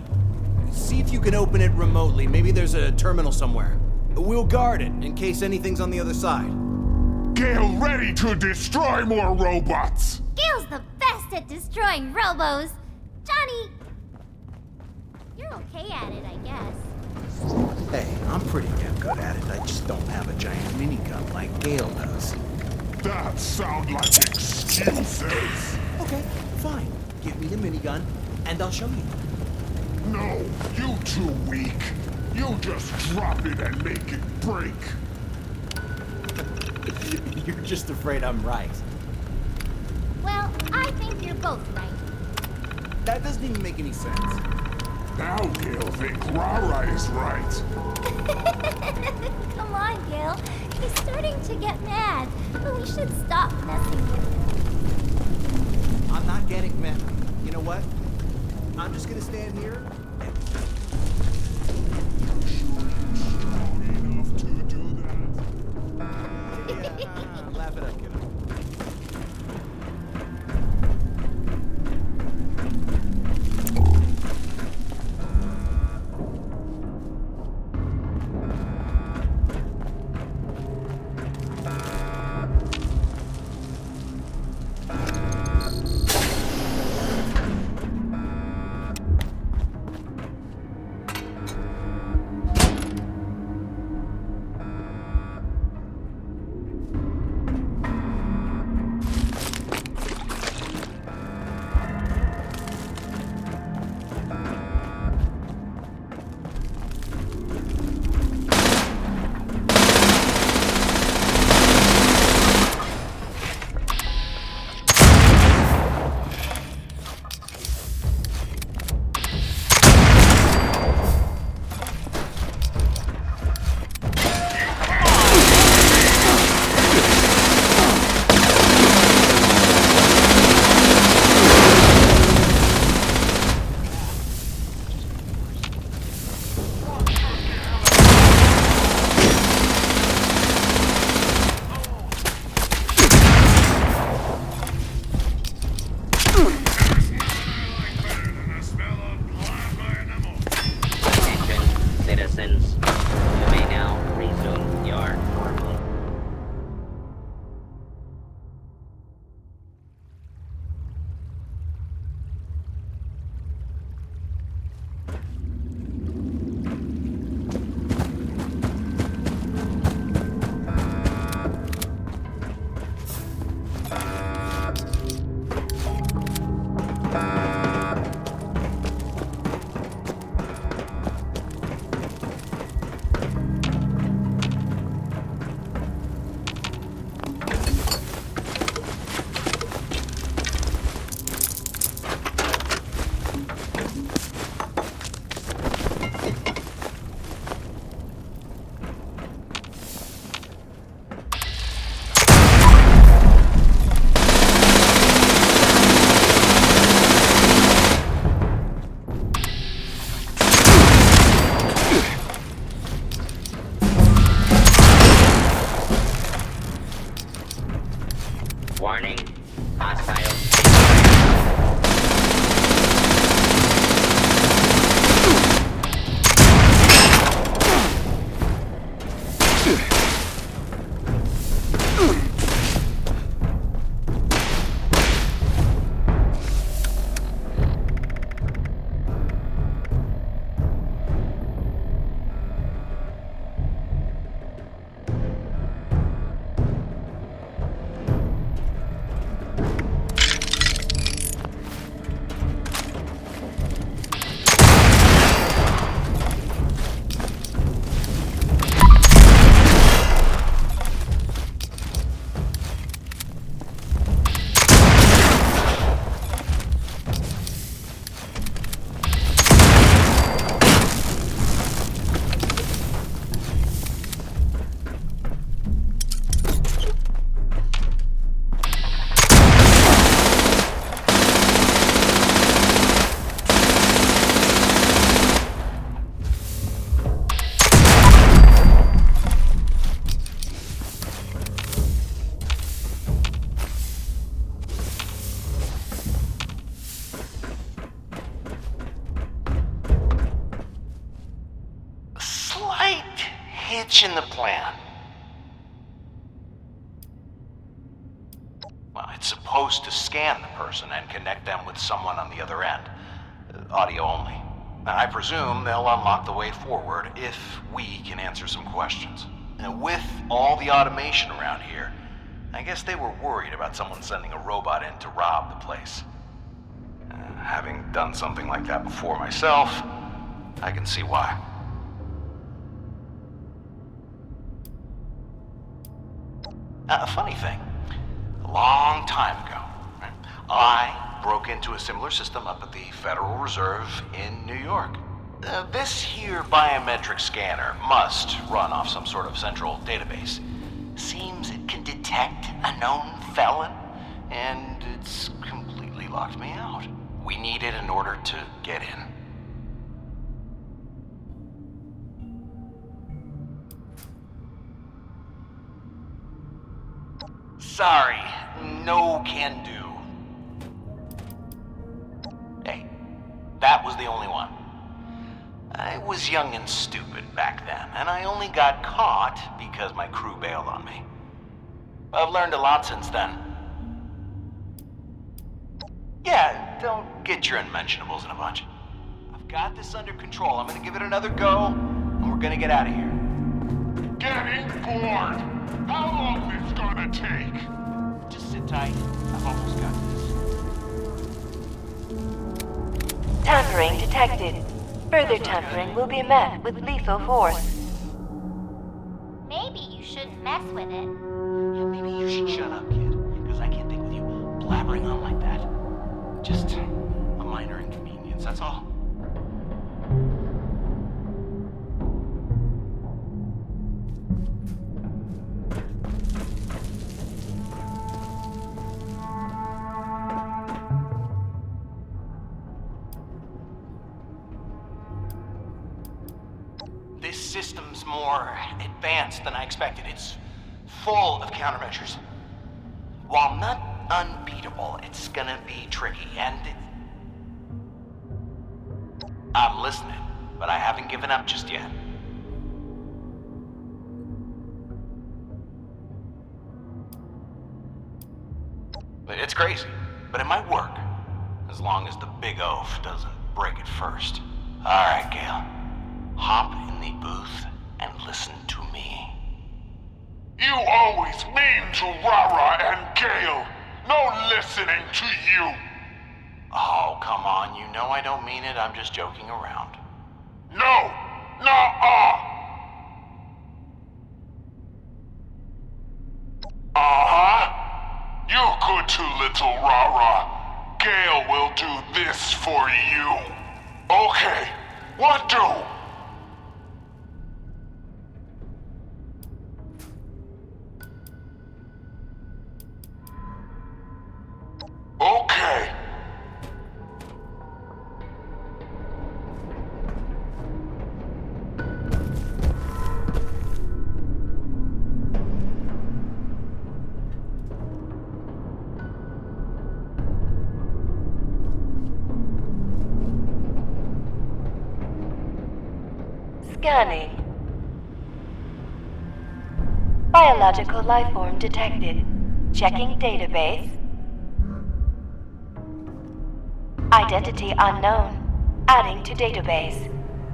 N: See if you can open it remotely. Maybe there's a terminal somewhere. We'll guard it in case anything's on the other side.
P: Gale ready to destroy more robots.
O: Gale's the best at destroying robos. Johnny, you're okay at it, I guess.
N: Hey, I'm pretty damn good at it. I just don't have a giant minigun like Gale does.
P: That sound like excuses.
N: Okay, fine. Give me the minigun, and I'll show you.
P: No, you too weak. You just drop it and make it break.
N: You're just afraid I'm right.
O: Well, I think you're both right.
N: That doesn't even make any sense.
P: Now he'll think Rara is right.
O: Come on, Gil. He's starting to get mad. We should stop messing with him.
N: I'm not getting mad. You know what? I'm just gonna stand here and...
P: Enough to do that.
N: Yeah, laugh it up, kiddo.
Q: Citizens, you may now resume your normal. Warning, hostile.
R: Hitch in the plan. Well, it's supposed to scan the person and connect them with someone on the other end. Audio only. I presume they'll unlock the way forward if we can answer some questions. And with all the automation around here, I guess they were worried about someone sending a robot in to rob the place. Having done something like that before myself, I can see why. A funny thing, a long time ago, I broke into a similar system up at the Federal Reserve in New York. This here biometric scanner must run off some sort of central database. Seems it can detect a known felon, and it's completely locked me out. We need it in order to get in. Sorry, no can do. Hey, that was the only one. I was young and stupid back then, and I only got caught because my crew bailed on me. I've learned a lot since then. Yeah, don't get your unmentionables in a bunch. I've got this under control. I'm gonna give it another go, and we're gonna get out of here.
P: Getting bored! How long this gonna take?
R: Just sit tight. I've almost got this.
S: Tampering detected. Further tampering will be met with lethal force.
O: Maybe you shouldn't mess with it.
R: Yeah, maybe you should shut up, kid. Because I can't think with you blabbering on like that. Just a minor inconvenience, that's all. This system's more advanced than I expected. It's full of countermeasures. While not unbeatable, it's gonna be tricky, and I'm listening, but I haven't given up just yet. It's crazy, but it might work, as long as the big oaf doesn't break it first. All right, Gale. Hop in the booth and listen to me.
P: You always mean to Rara and Gale. No listening to you.
R: Oh, come on. You know I don't mean it. I'm just joking around.
P: No. Nuh-uh. Uh-huh. You're good too, little Rara. Gale will do this for you. Okay. What do? Okay.
S: Scanning. Biological life form detected. Checking database. Identity unknown. Adding to database.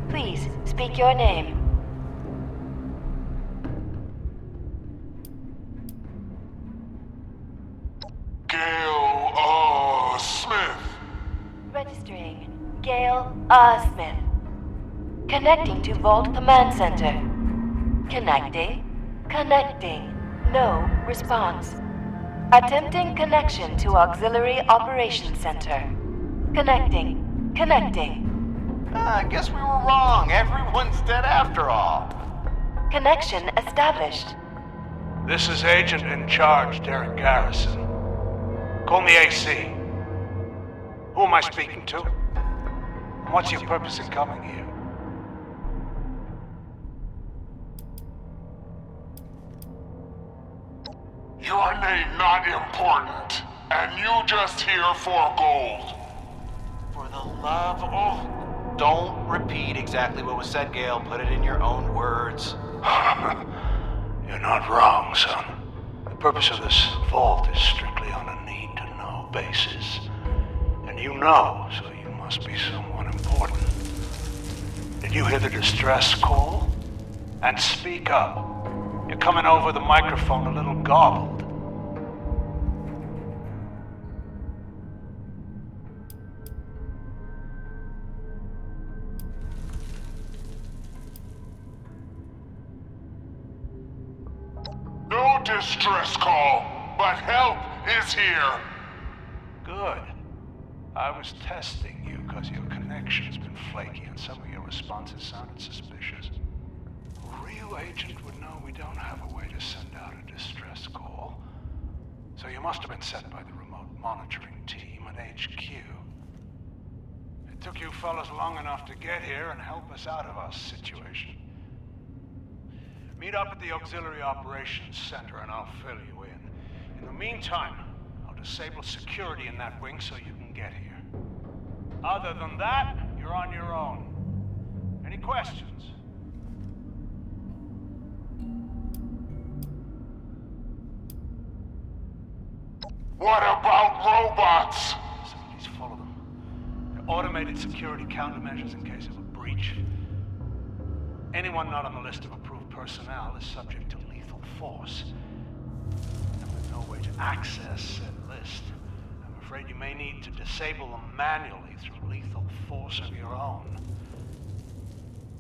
S: Please speak your name.
P: Gale, Smith.
S: Registering. Gale, Smith. Connecting to Vault Command Center. Connecting. Connecting. No response. Attempting connection to Auxiliary Operations Center. Connecting. Connecting.
R: I guess we were wrong. Everyone's dead after all.
S: Connection established.
L: This is Agent in Charge, Derek Garrison. Call me AC. Who am I speaking to? And what's your purpose in coming here?
P: Your name not important, and you just here for gold.
R: For the love of... Don't repeat exactly what was said, Gale. Put it in your own words.
L: You're not wrong, son. The purpose of this vault is strictly on a need-to-know basis. And you know, so you must be someone important. Did you hear the distress call? And speak up. You're coming over the microphone a little garbled.
P: No distress call, but help is here.
L: Good.
T: I was testing you because your connection's been flaky and some of your responses sounded suspicious. A real agent would know we don't have a way to send out a distress call. So you must have been sent by the remote monitoring team at HQ. It took you fellas long enough to get here and help us out of our situation. Meet up at the Auxiliary Operations Center and I'll fill you in. In the meantime, I'll disable security in that wing so you can get here. Other than that, you're on your own. Any questions?
P: What about robots?
T: Somebody's full of them. They're automated security countermeasures in case of a breach. Anyone not on the list of approved personnel is subject to lethal force. And with no way to access said list, I'm afraid you may need to disable them manually through lethal force of your own.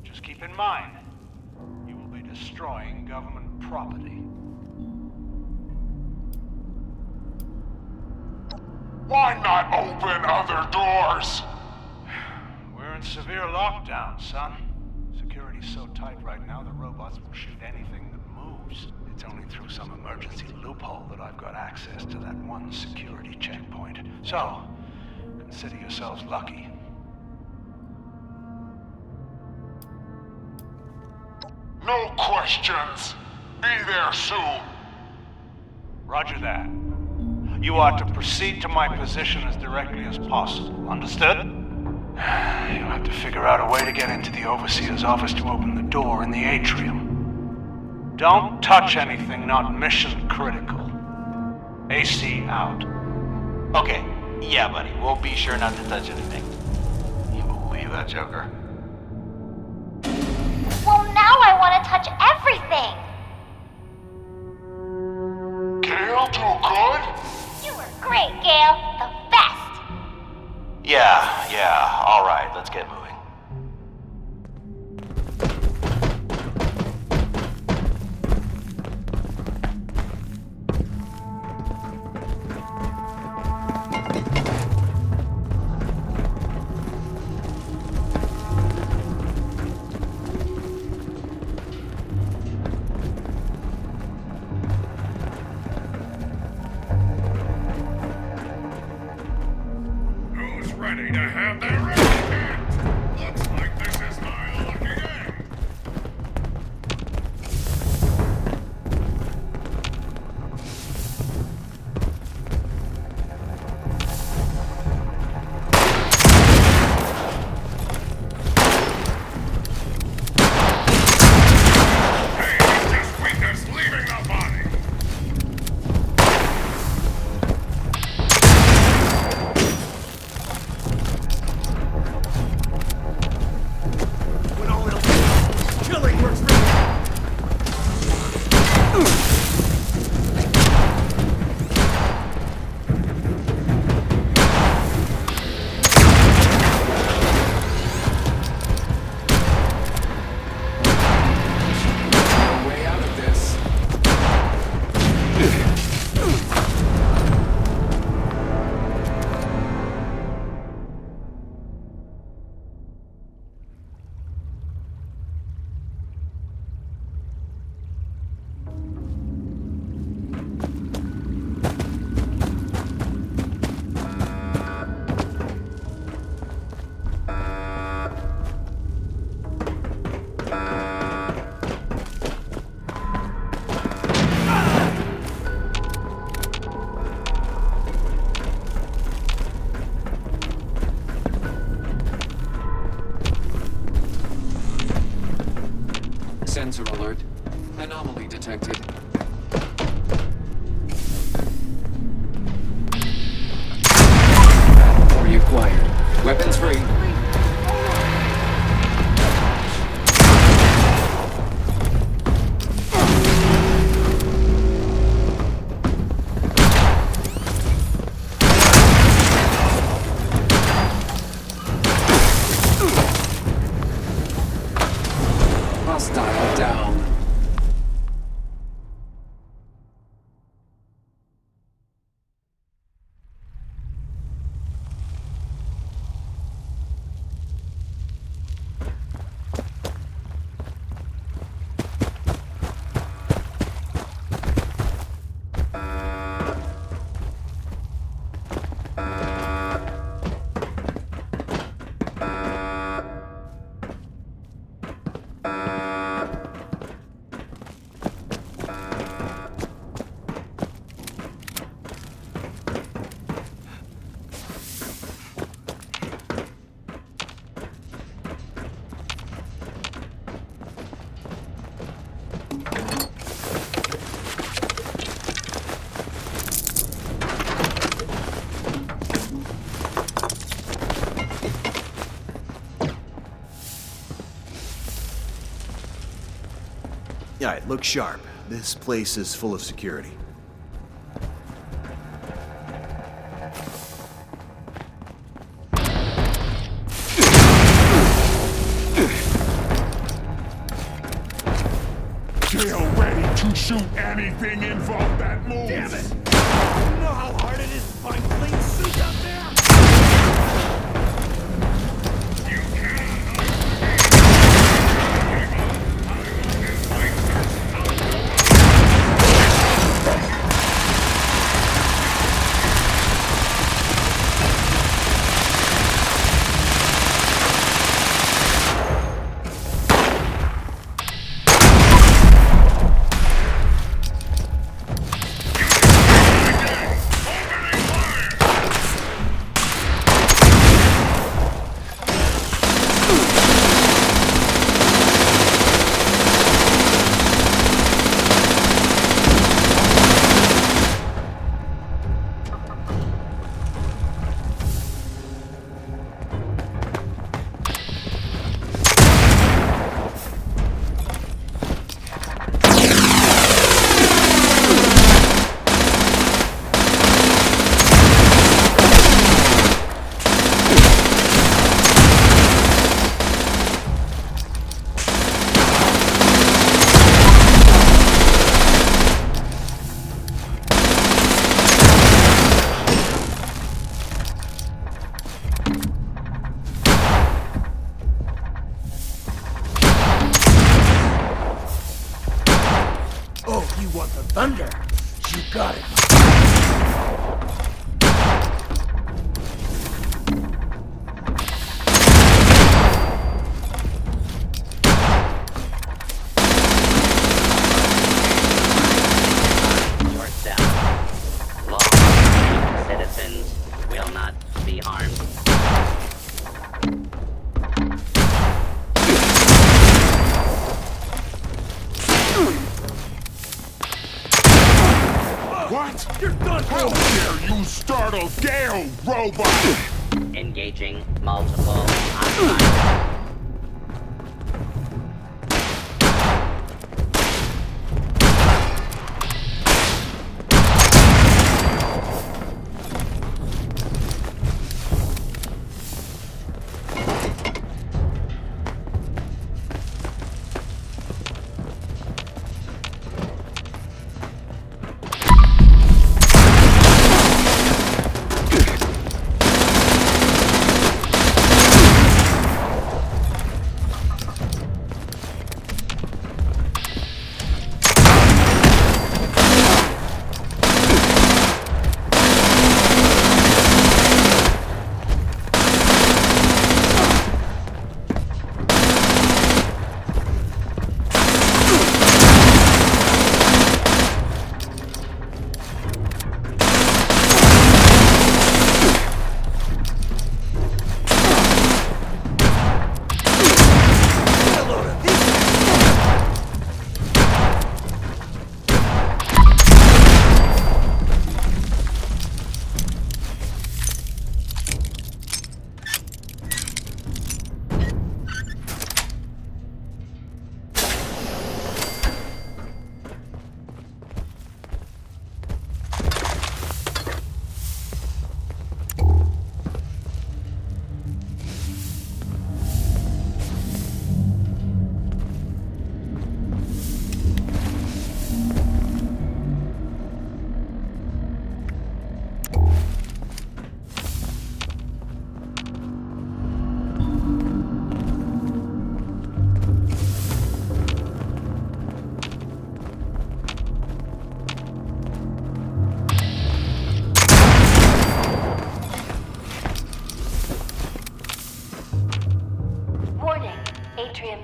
T: Just keep in mind, you will be destroying government property.
P: Why not open other doors?
T: We're in severe lockdown, son. Security's so tight right now, the robots will shoot anything that moves. It's only through some emergency loophole that I've got access to that one security checkpoint. So, consider yourselves lucky.
P: No questions. Be there soon.
T: Roger that. You are to proceed to my position as directly as possible. Understood? You'll have to figure out a way to get into the Overseer's office to open the door in the atrium. Don't touch anything not mission critical. AC out.
R: Okay, yeah, buddy. We'll be sure not to touch anything. You believe that, Joker?
O: Well, now I want to touch everything!
P: Gale, too good?
O: You were great, Gale. The best!
R: Yeah, alright, let's get moving.
P: Who's ready to have their run? Looks like this is my lucky day. Hey, it's just weakness leaving the body.
N: When all else fails, killing works really well.
M: No way out of this.
U: Sensor alert. Anomaly detected. Reacquired. Weapons free. Hostile down.
N: Alright, look sharp. This place is full of security.
P: Gale ready to shoot anything involved that moves.
B: Damn it! You know how hard it is to find clean suits out there? Thunder! You got it!
Q: Citizens will not be harmed.
P: What? You're done! How dare you startle Gale, robot!
Q: Engaging multiple hostiles.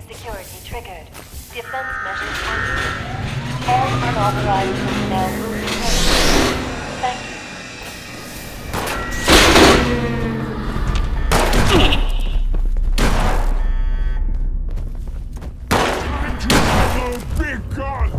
S: Security triggered. Defense measures activated. All unauthorized personnel will be terminated. Thank you.
P: Big gun!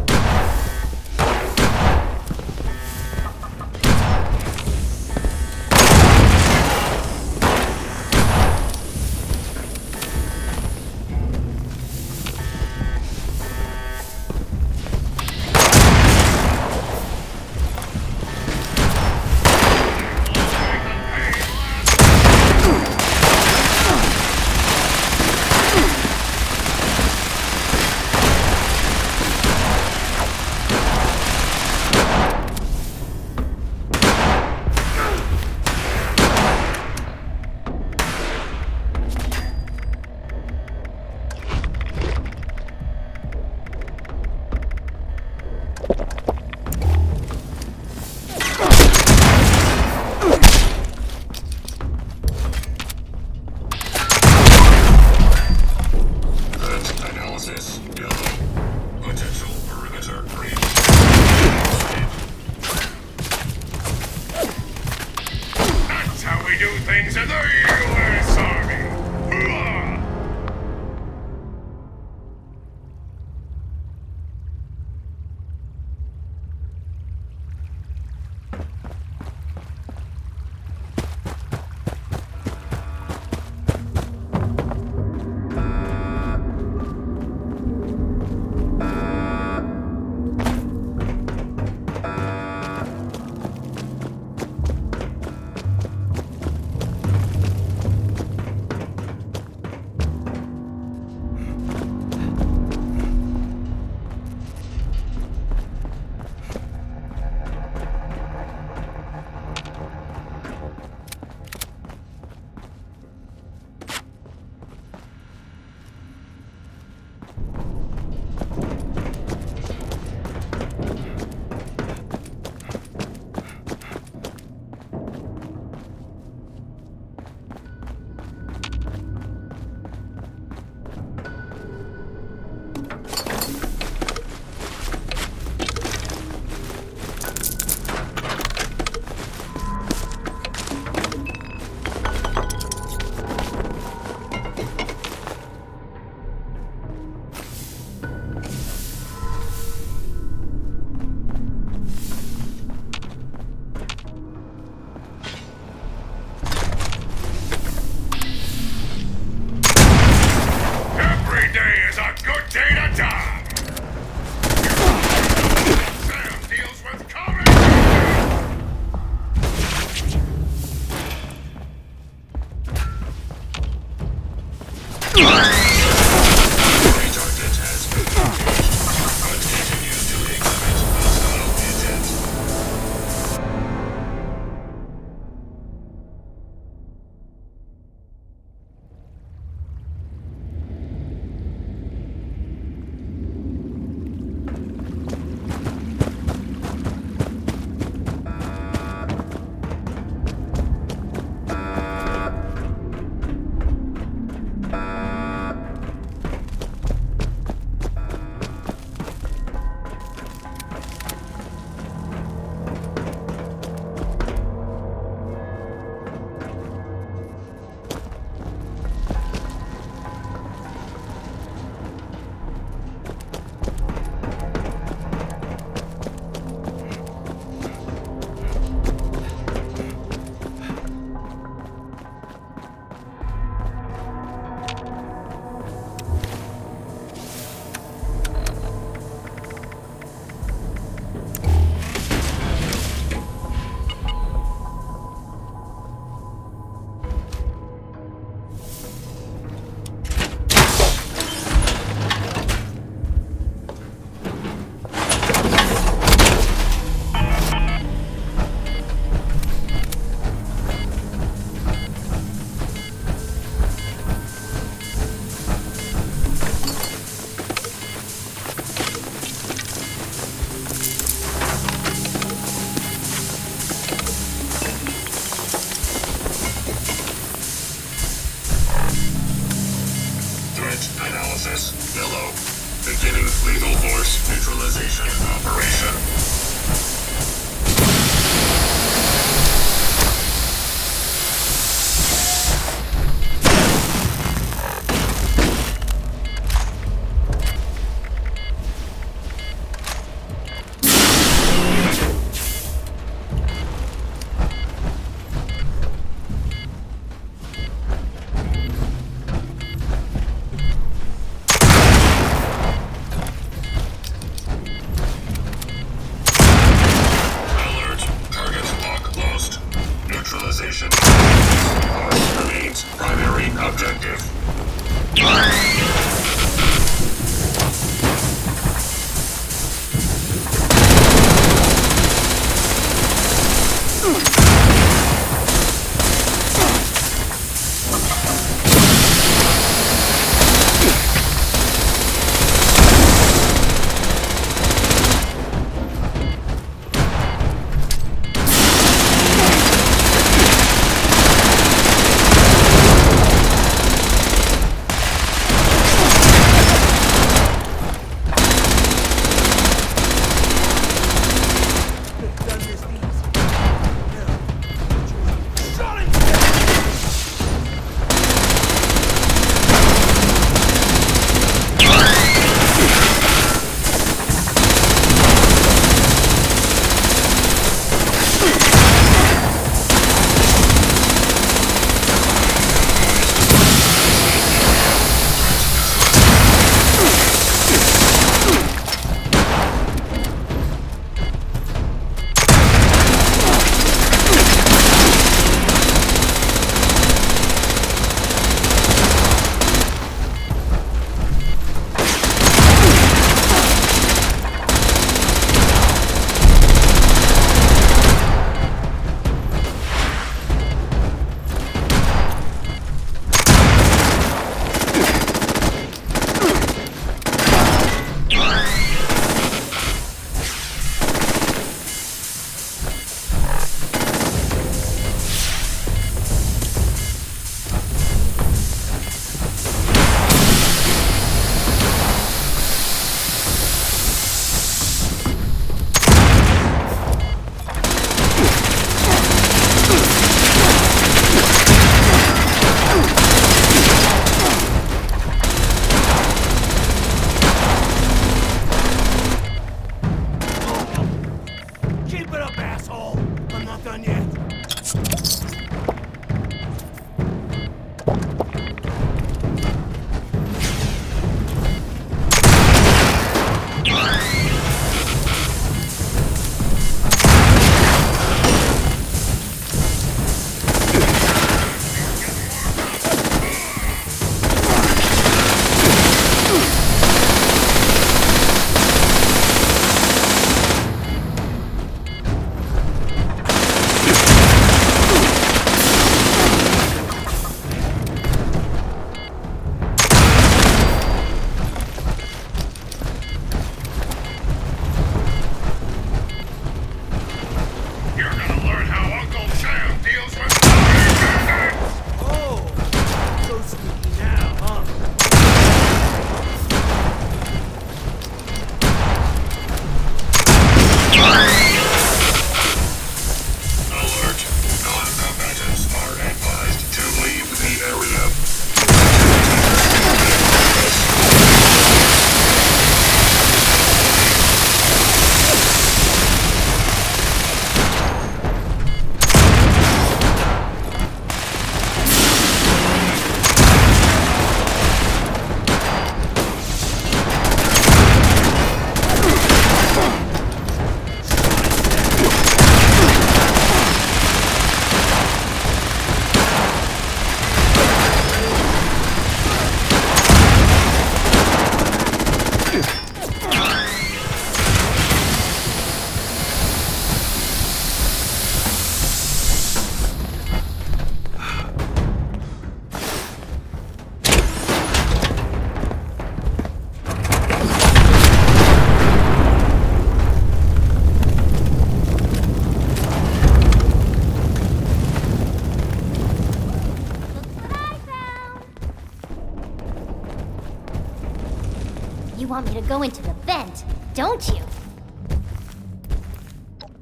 O: want me to go into the vent, don't you?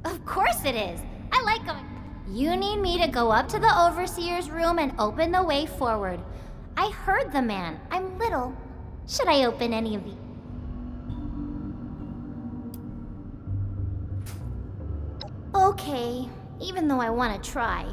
O: Of course it is. I like going. You need me to go up to the overseer's room and open the way forward. I heard the man. I'm little. Should I open any of these? Okay, even though I want to try.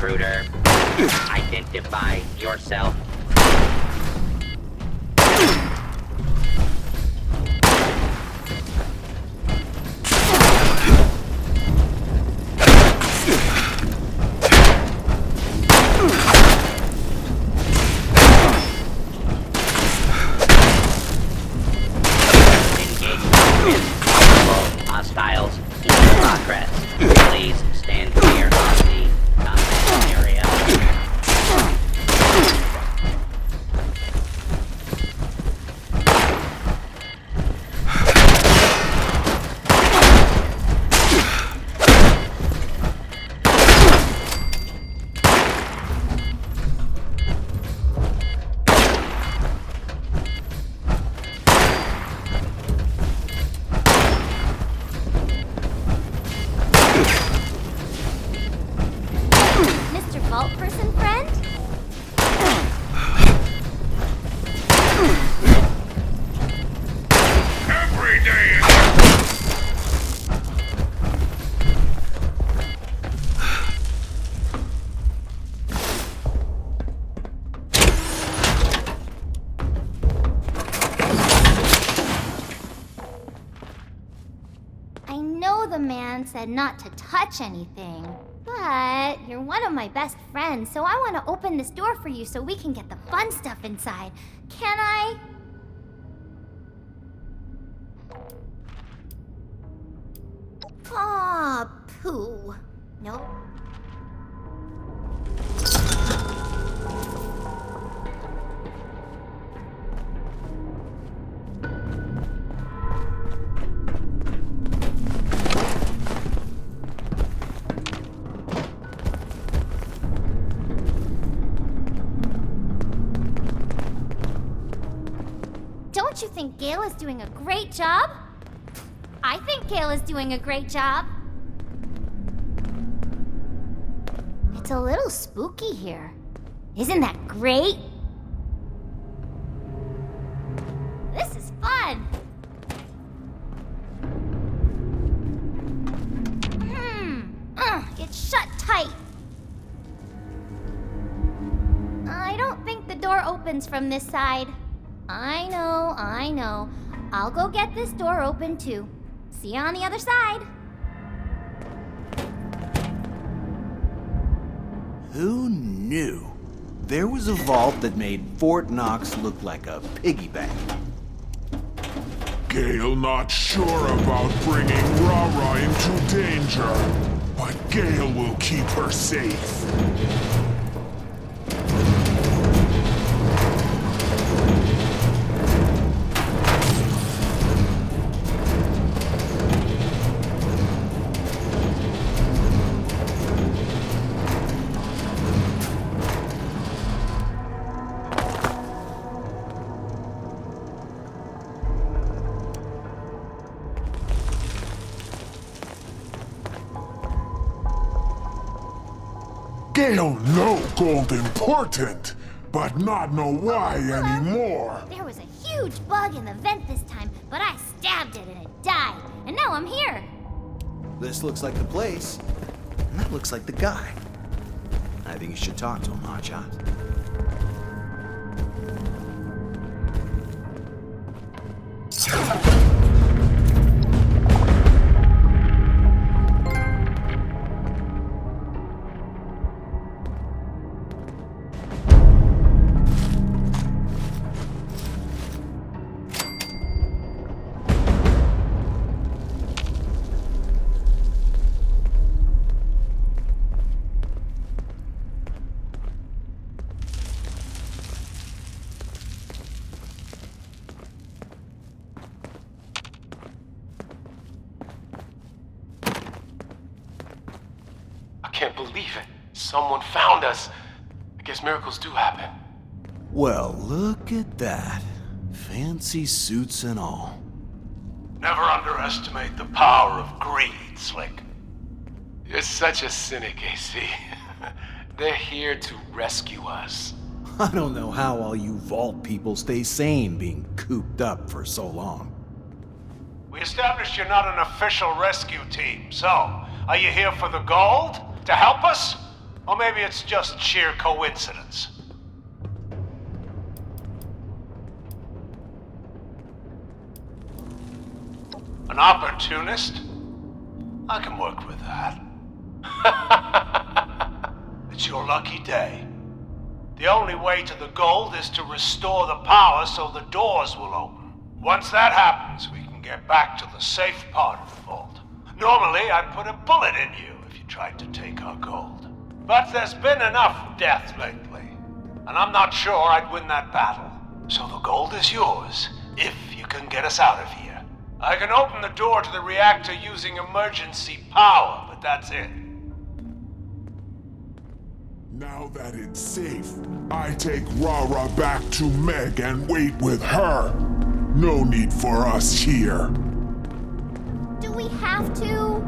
Q: intruder. Identify yourself. Hostiles in progress. Please stand clear of the combat area.
O: Mr. Vault Person Friend?
P: Every day.
O: I know the man said not to touch anything, but you're one of my best friends, so I want to open this door for you so we can get the fun stuff inside. Can I? Aw, poo. Nope. Don't you think Gale is doing a great job? I think Gale is doing a great job. It's a little spooky here. Isn't that great? This is fun. It's shut tight. I don't think the door opens from this side. I know. I'll go get this door open too. See you on the other side.
N: Who knew? There was a vault that made Fort Knox look like a piggy bank.
P: Gale not sure about bringing Rara into danger, but Gale will keep her safe. Gale know gold important, but not know why anymore.
O: There was a huge bug in the vent this time, but I stabbed it and it died. And now I'm here.
N: This looks like the place, and that looks like the guy. I think you should talk to him, Hotshot.
H: I can't believe it. Someone found us. I guess miracles do happen.
N: Well, look at that. Fancy suits and all.
P: Never underestimate the power of greed, Slick.
H: You're such a cynic, AC. They're here to rescue us.
N: I don't know how all you vault people stay sane being cooped up for so long.
T: We established you're not an official rescue team, so are you here for the gold? To help us? Or maybe it's just sheer coincidence. An opportunist? I can work with that. It's your lucky day. The only way to the gold is to restore the power so the doors will open. Once that happens, we can get back to the safe part of the vault. Normally, I'd put a bullet in you if you tried to take our gold. But there's been enough death lately, and I'm not sure I'd win that battle. So the gold is yours, if you can get us out of here. I can open the door to the reactor using emergency power, but that's it.
G: Now that it's safe, I take Rara back to Meg and wait with her. No need for us here.
O: Do we have to?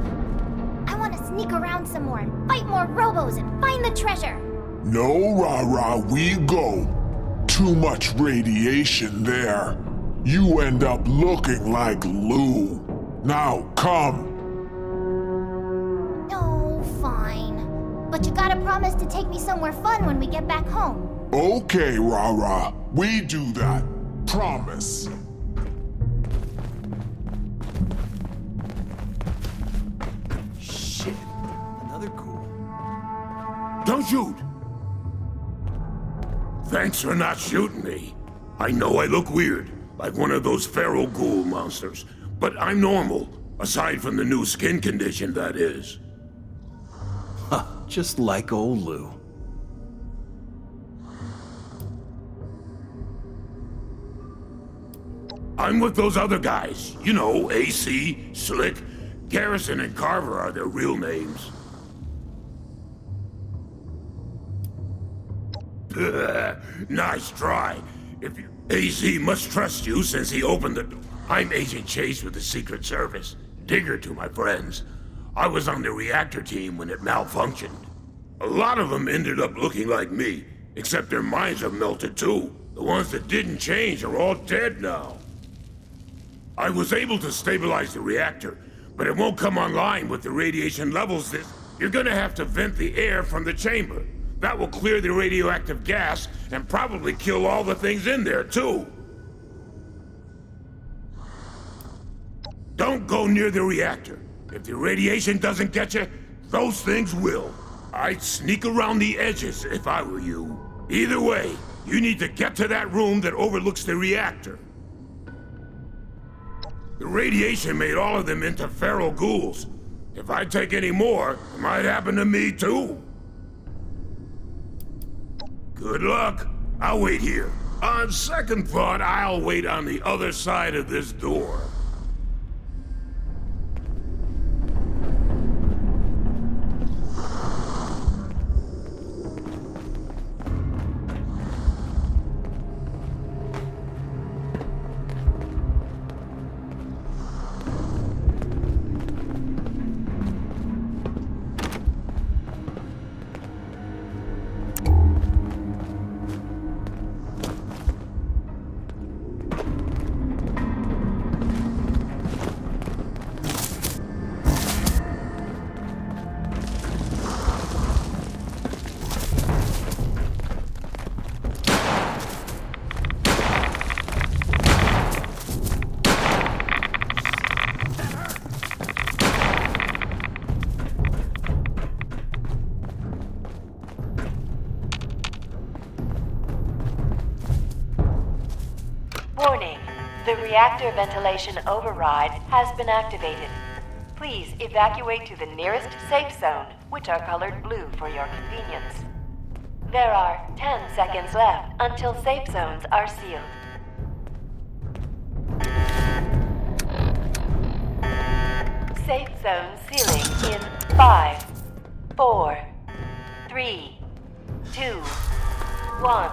O: I want to sneak around some more and fight more robos and find the treasure.
G: No, Rara, we go. Too much radiation there. You end up looking like Lou. Now, come.
O: Oh, fine. But you gotta promise to take me somewhere fun when we get back home.
G: Okay, Rara. We do that. Promise.
N: Shit. Another ghoul.
B: Don't shoot! Thanks for not shooting me. I know I look weird, like one of those feral ghoul monsters, but I'm normal, aside from the new skin condition, that is.
N: Huh, just like old Lou.
B: I'm with those other guys. You know, AC, Slick, Garrison, and Carver are their real names. Nice try. If you... AC must trust you since he opened the door. I'm Agent Chase with the Secret Service. Digger to my friends. I was on the reactor team when it malfunctioned. A lot of them ended up looking like me, except their minds have melted too. The ones that didn't change are all dead now. I was able to stabilize the reactor, but it won't come online with the radiation levels that... You're gonna have to vent the air from the chamber. That will clear the radioactive gas and probably kill all the things in there too. Don't go near the reactor. If the radiation doesn't get you, those things will. I'd sneak around the edges if I were you. Either way, you need to get to that room that overlooks the reactor. The radiation made all of them into feral ghouls. If I take any more, it might happen to me too. Good luck. I'll wait here. On second thought, I'll wait on the other side of this door.
S: Warning. The reactor ventilation override has been activated. Please evacuate to the nearest safe zone, which are colored blue for your convenience. There are 10 seconds left until safe zones are sealed. Safe zone sealing in 5, 4, 3, 2, 1.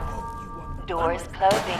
S: Doors closing.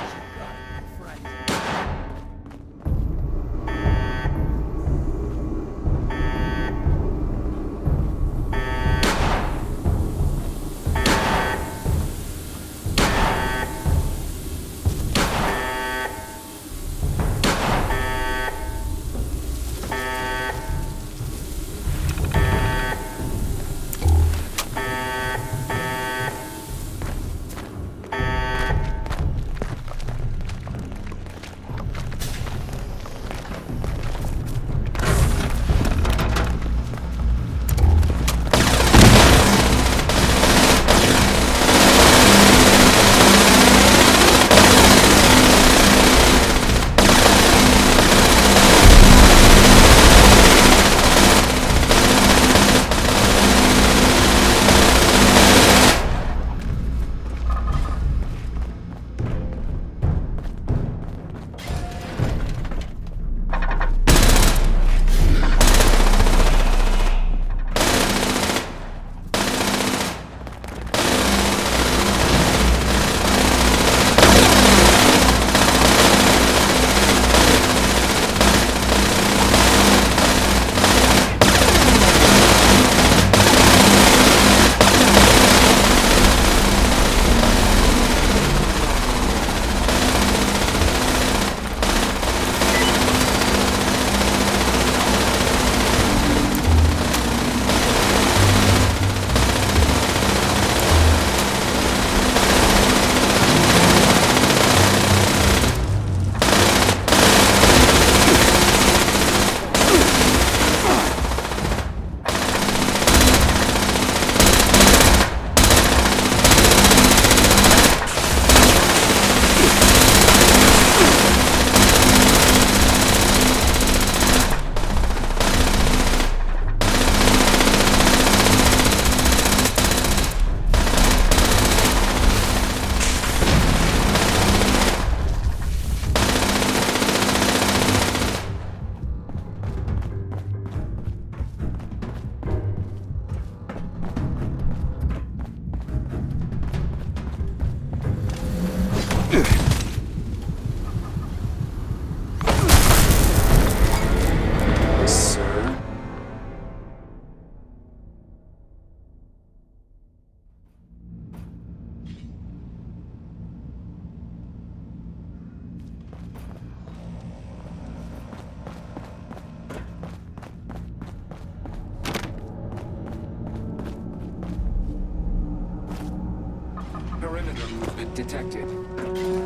U: Predator movement detected.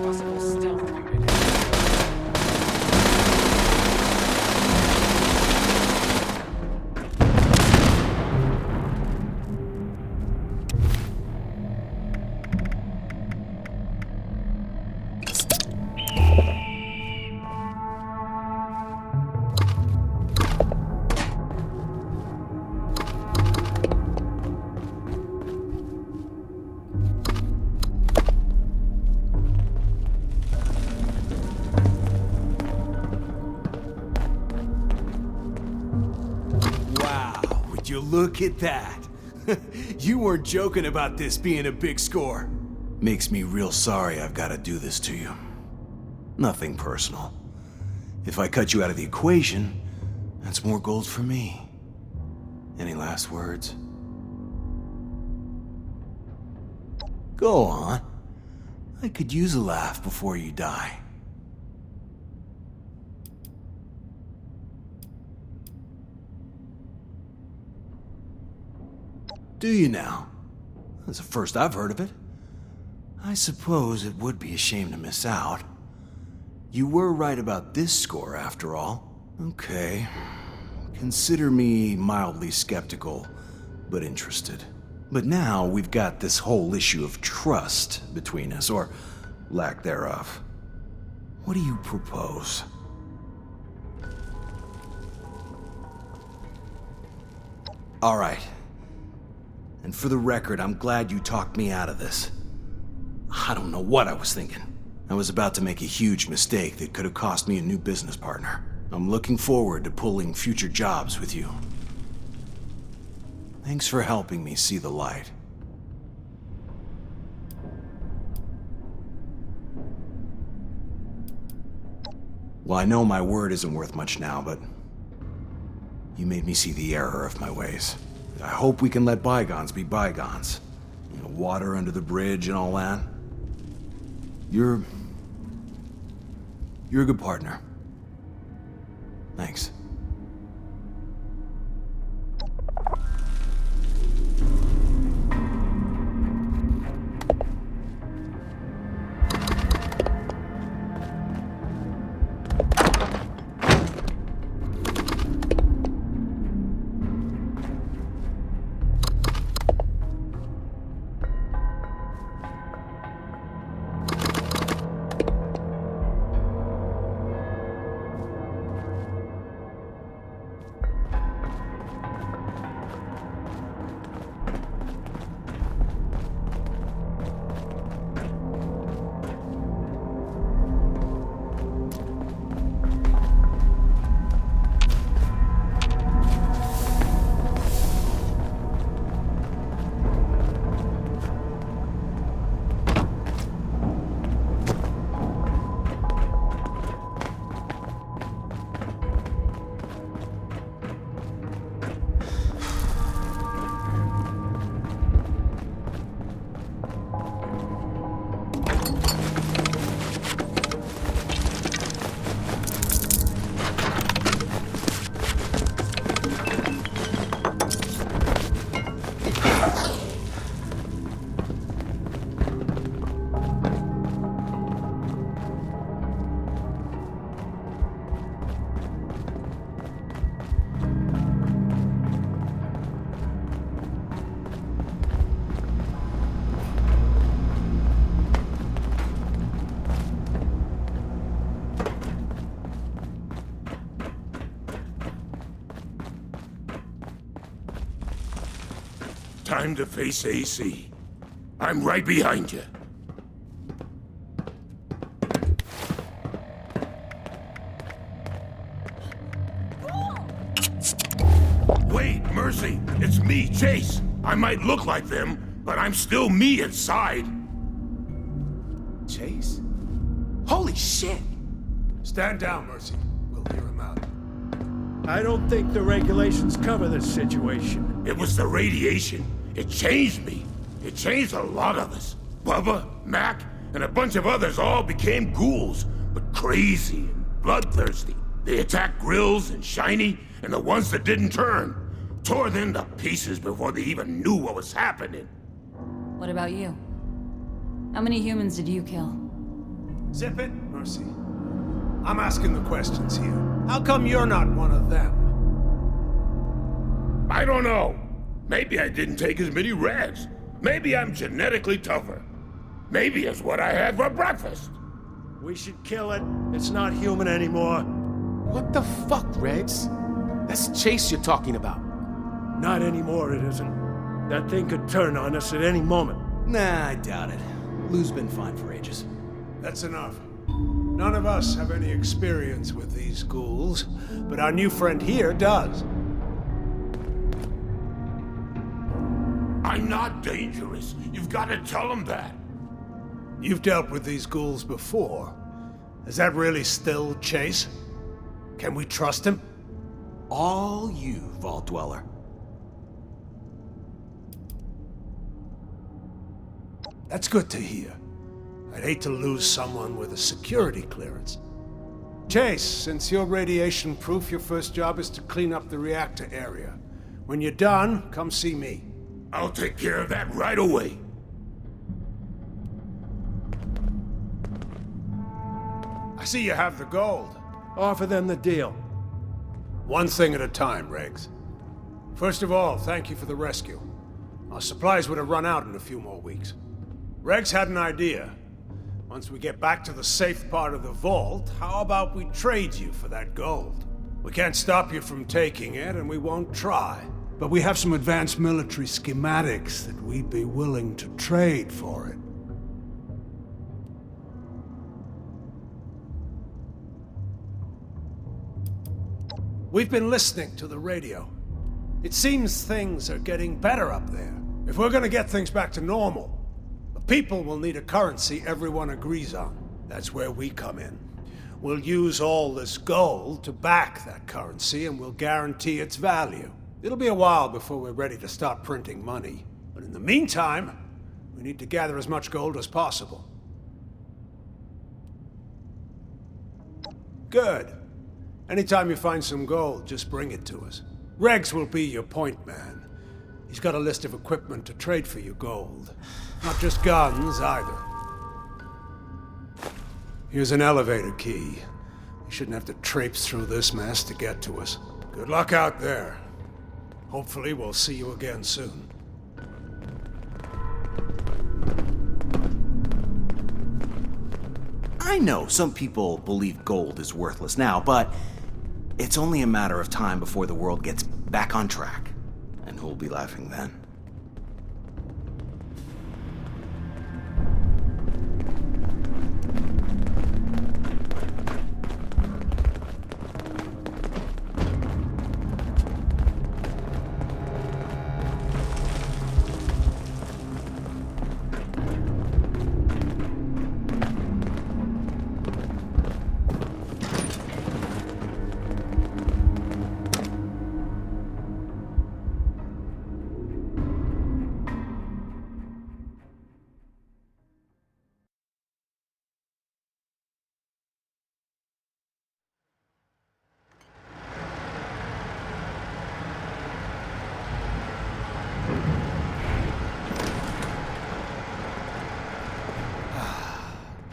U: Possible stealth unit.
N: Would you look at that? You weren't joking about this being a big score. Makes me real sorry I've got to do this to you. Nothing personal. If I cut you out of the equation, that's more gold for me. Any last words? Go on. I could use a laugh before you die. Do you now? That's the first I've heard of it. I suppose it would be a shame to miss out. You were right about this score, after all. Okay. Consider me mildly skeptical, but interested. But now we've got this whole issue of trust between us, or lack thereof. What do you propose? All right. And for the record, I'm glad you talked me out of this. I don't know what I was thinking. I was about to make a huge mistake that could have cost me a new business partner. I'm looking forward to pulling future jobs with you. Thanks for helping me see the light. Well, I know my word isn't worth much now, but you made me see the error of my ways. I hope we can let bygones be bygones. You know, water under the bridge and all that. You're a good partner. Thanks.
P: Time to face AC. I'm right behind you. Wait, Mercy, it's me, Chase. I might look like them, but I'm still me inside.
K: Chase? Holy shit! Stand down, Mercy. We'll hear him out.
B: I don't think the regulations cover this situation.
P: It was the radiation. It changed me. It changed a lot of us. Bubba, Mac, and a bunch of others all became ghouls, but crazy and bloodthirsty. They attacked Grills and Shiny, and the ones that didn't turn. Tore them to pieces before they even knew what was happening.
F: What about you?
D: How many humans did you kill?
K: Zip it, Mercy. I'm asking the questions here. How come you're not one of them?
P: I don't know. Maybe I didn't take as many reds. Maybe I'm genetically tougher. Maybe it's what I had for breakfast.
E: We should kill it. It's not human anymore.
H: What the fuck, Regs? That's Chase you're talking about.
E: Not anymore, it isn't. That thing could turn on us at any moment.
N: Nah, I doubt it. Lou's been fine for ages.
K: That's enough. None of us have any experience with these ghouls, but our new friend here does.
P: I'm not dangerous. You've got to tell him that.
K: You've dealt with these ghouls before. Is that really still Chase? Can we trust him?
N: All you, Vault Dweller.
K: That's good to hear. I'd hate to lose someone with a security clearance. Chase, since you're radiation-proof, your first job is to clean up the reactor area. When you're done, come see me.
P: I'll take care of that right away.
K: I see you have the gold.
E: Offer them the deal.
K: One thing at a time, Regs. First of all, thank you for the rescue. Our supplies would have run out in a few more weeks. Regs had an idea. Once we get back to the safe part of the vault, how about we trade you for that gold? We can't stop you from taking it, and we won't try. But we have some advanced military schematics that we'd be willing to trade for it. We've been listening to the radio. It seems things are getting better up there. If we're gonna get things back to normal, the people will need a currency everyone agrees on. That's where we come in. We'll use all this gold to back that currency, and we'll guarantee its value. It'll be a while before we're ready to start printing money. But in the meantime, we need to gather as much gold as possible. Good. Anytime you find some gold, just bring it to us. Regs will be your point man. He's got a list of equipment to trade for your gold. Not just guns, either. Here's an elevator key. You shouldn't have to traipse through this mess to get to us. Good luck out there. Hopefully we'll see you again soon.
N: I know some people believe gold is worthless now, but it's only a matter of time before the world gets back on track. And who'll be laughing then?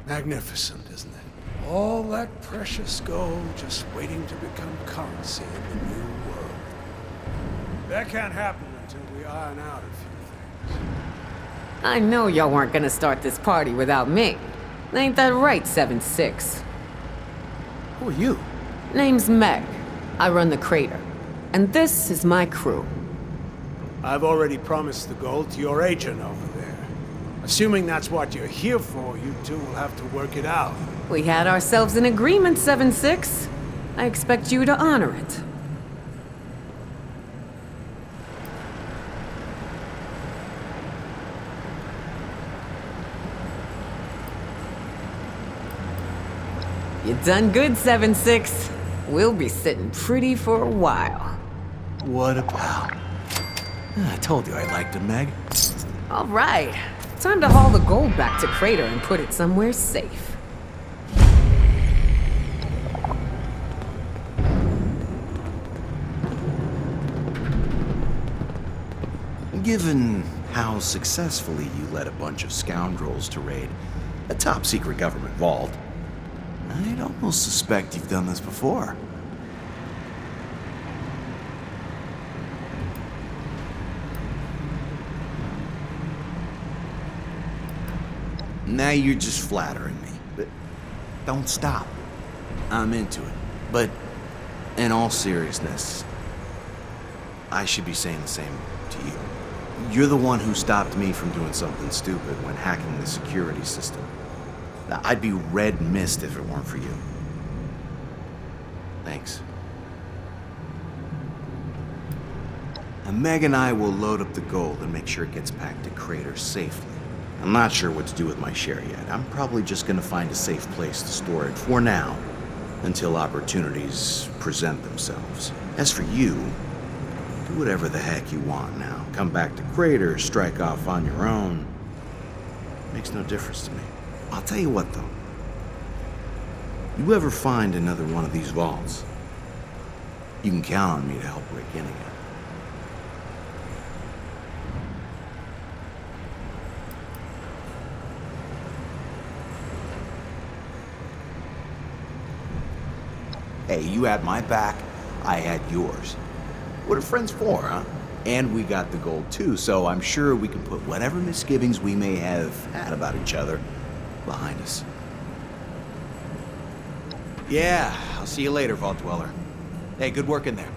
K: Magnificent, isn't it? All that precious gold just waiting to become currency in the new world. That can't happen until we iron out a few things.
A: I know y'all weren't gonna start this party without me. Ain't that right, 7-6?
H: Who are you?
A: Name's Meg. I run the crater. And this is my crew.
K: I've already promised the gold to your agent over there. Assuming that's what you're here for, you two will have to work it out.
A: We had ourselves an agreement, 7-6. I expect you to honor it. You done good, 7-6. We'll be sitting pretty for a while.
N: What a pal. I told you I liked him, Meg.
A: All right. Time to haul the gold back to Crater and put it somewhere safe.
N: Given how successfully you led a bunch of scoundrels to raid a top-secret government vault. I'd almost suspect you've done this before. Now you're just flattering me, but don't stop. I'm into it. But in all seriousness, I should be saying the same to you. You're the one who stopped me from doing something stupid when hacking the security system. I'd be red mist if it weren't for you. Thanks. And Meg and I will load up the gold and make sure it gets back to Crater safely. I'm not sure what to do with my share yet. I'm probably just gonna find a safe place to store it for now, until opportunities present themselves. As for you, do whatever the heck you want now. Come back to Crater, strike off on your own. Makes no difference to me. I'll tell you what, though. You ever find another one of these vaults, you can count on me to help break in again. Hey, you had my back, I had yours. What are friends for, huh? And we got the gold too, so I'm sure we can put whatever misgivings we may have had about each other behind us. Yeah, I'll see you later, Vault Dweller. Hey, good work in there.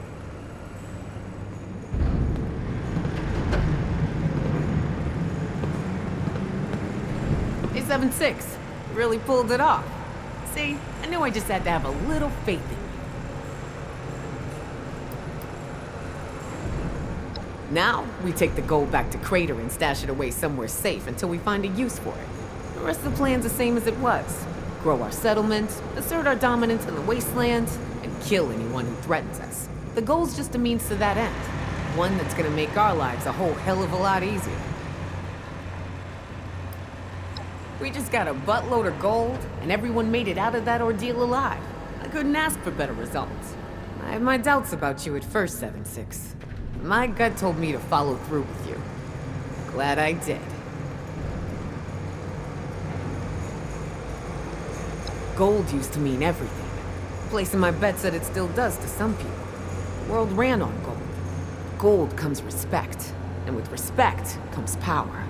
A: Hey, 7-6. You really pulled it off. See, I knew I just had to have a little faith in you. Now, we take the gold back to Crater and stash it away somewhere safe until we find a use for it. The rest of the plan's the same as it was. Grow our settlements, assert our dominance in the wastelands, and kill anyone who threatens us. The goal's just a means to that end. One that's gonna make our lives a whole hell of a lot easier. We just got a buttload of gold, and everyone made it out of that ordeal alive. I couldn't ask for better results. I had my doubts about you at first, 7-6. My gut told me to follow through with you. Glad I did. Gold used to mean everything. Placing my bet said it still does to some people. The world ran on gold. Gold comes respect, and with respect comes power.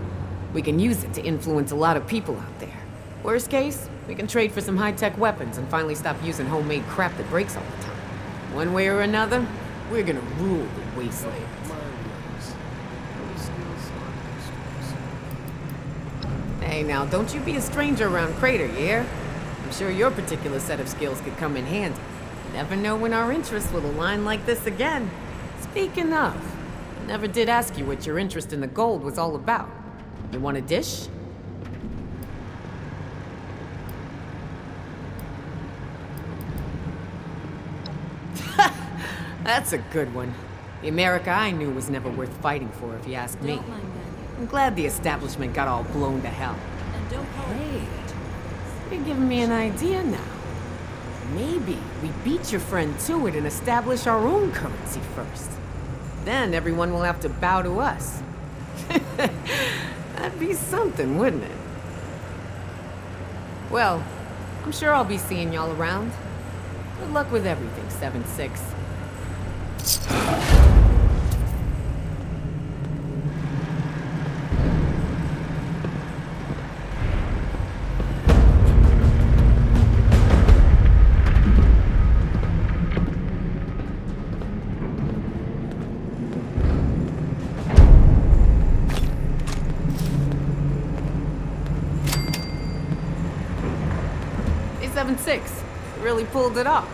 A: We can use it to influence a lot of people out there. Worst case, we can trade for some high-tech weapons and finally stop using homemade crap that breaks all the time. One way or another, we're gonna rule the wasteland. Hey now, don't you be a stranger around Crater, you hear? I'm sure your particular set of skills could come in handy. Never know when our interests will align like this again. Speaking of, I never did ask you what your interest in the gold was all about. You want a dish? That's a good one. The America I knew was never worth fighting for, if you ask me. I'm glad the establishment got all blown to hell. Hey, you're giving me an idea now. Maybe we beat your friend to it and establish our own currency first. Then everyone will have to bow to us. That'd be something, wouldn't it? Well, I'm sure I'll be seeing y'all around. Good luck with everything, 7-6. Hey, 7-6. You really pulled it off.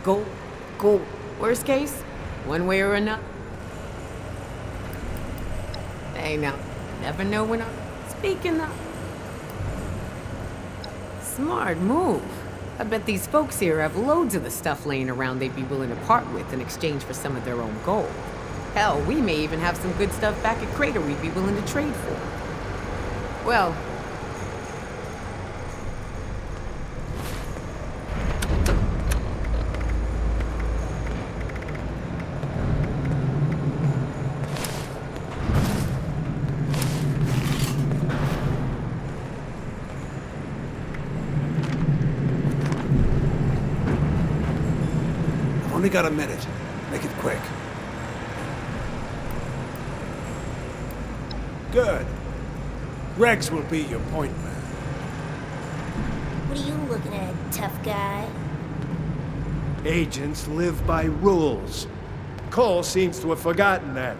A: Gold. Worst case, one way or another. Hey now, never know when I'm speaking up. Smart move. I bet these folks here have loads of the stuff laying around they'd be willing to part with in exchange for some of their own gold. Hell, we may even have some good stuff back at Crater we'd be willing to trade for. Well,
K: Only got a minute. Make it quick. Good. Rex will be your point man.
J: What are you looking at, tough guy?
E: Agents live by rules. Cole seems to have forgotten that.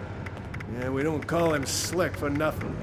E: Yeah, we don't call him Slick for nothing.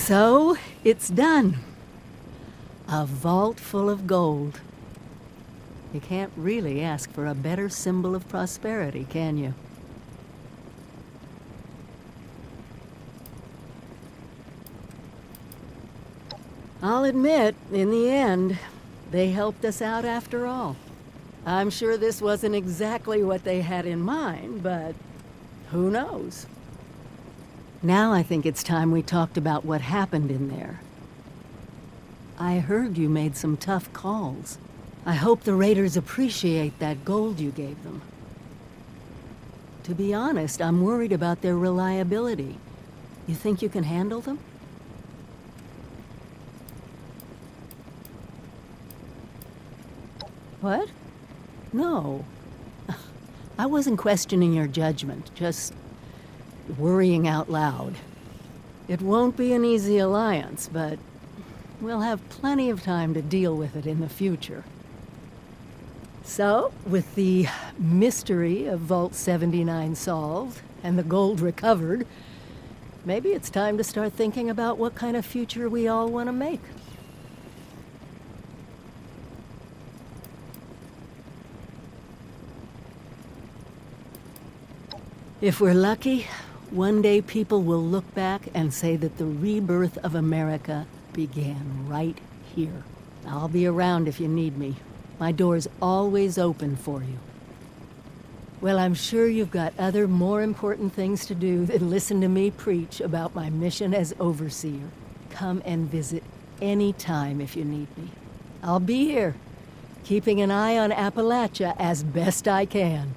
V: So, it's done. A vault full of gold. You can't really ask for a better symbol of prosperity, can you? I'll admit, in the end, they helped us out after all. I'm sure this wasn't exactly what they had in mind, but who knows? Now I think it's time we talked about what happened in there. I heard you made some tough calls. I hope the Raiders appreciate that gold you gave them. To be honest, I'm worried about their reliability. You think you can handle them? What? No. I wasn't questioning your judgment, just worrying out loud. It won't be an easy alliance, but we'll have plenty of time to deal with it in the future. So, with the mystery of Vault 79 solved and the gold recovered, maybe it's time to start thinking about what kind of future we all want to make. If we're lucky, one day people will look back and say that the rebirth of America began right here. I'll be around if you need me. My door's always open for you. Well, I'm sure you've got other more important things to do than listen to me preach about my mission as overseer. Come and visit any time if you need me. I'll be here, keeping an eye on Appalachia as best I can.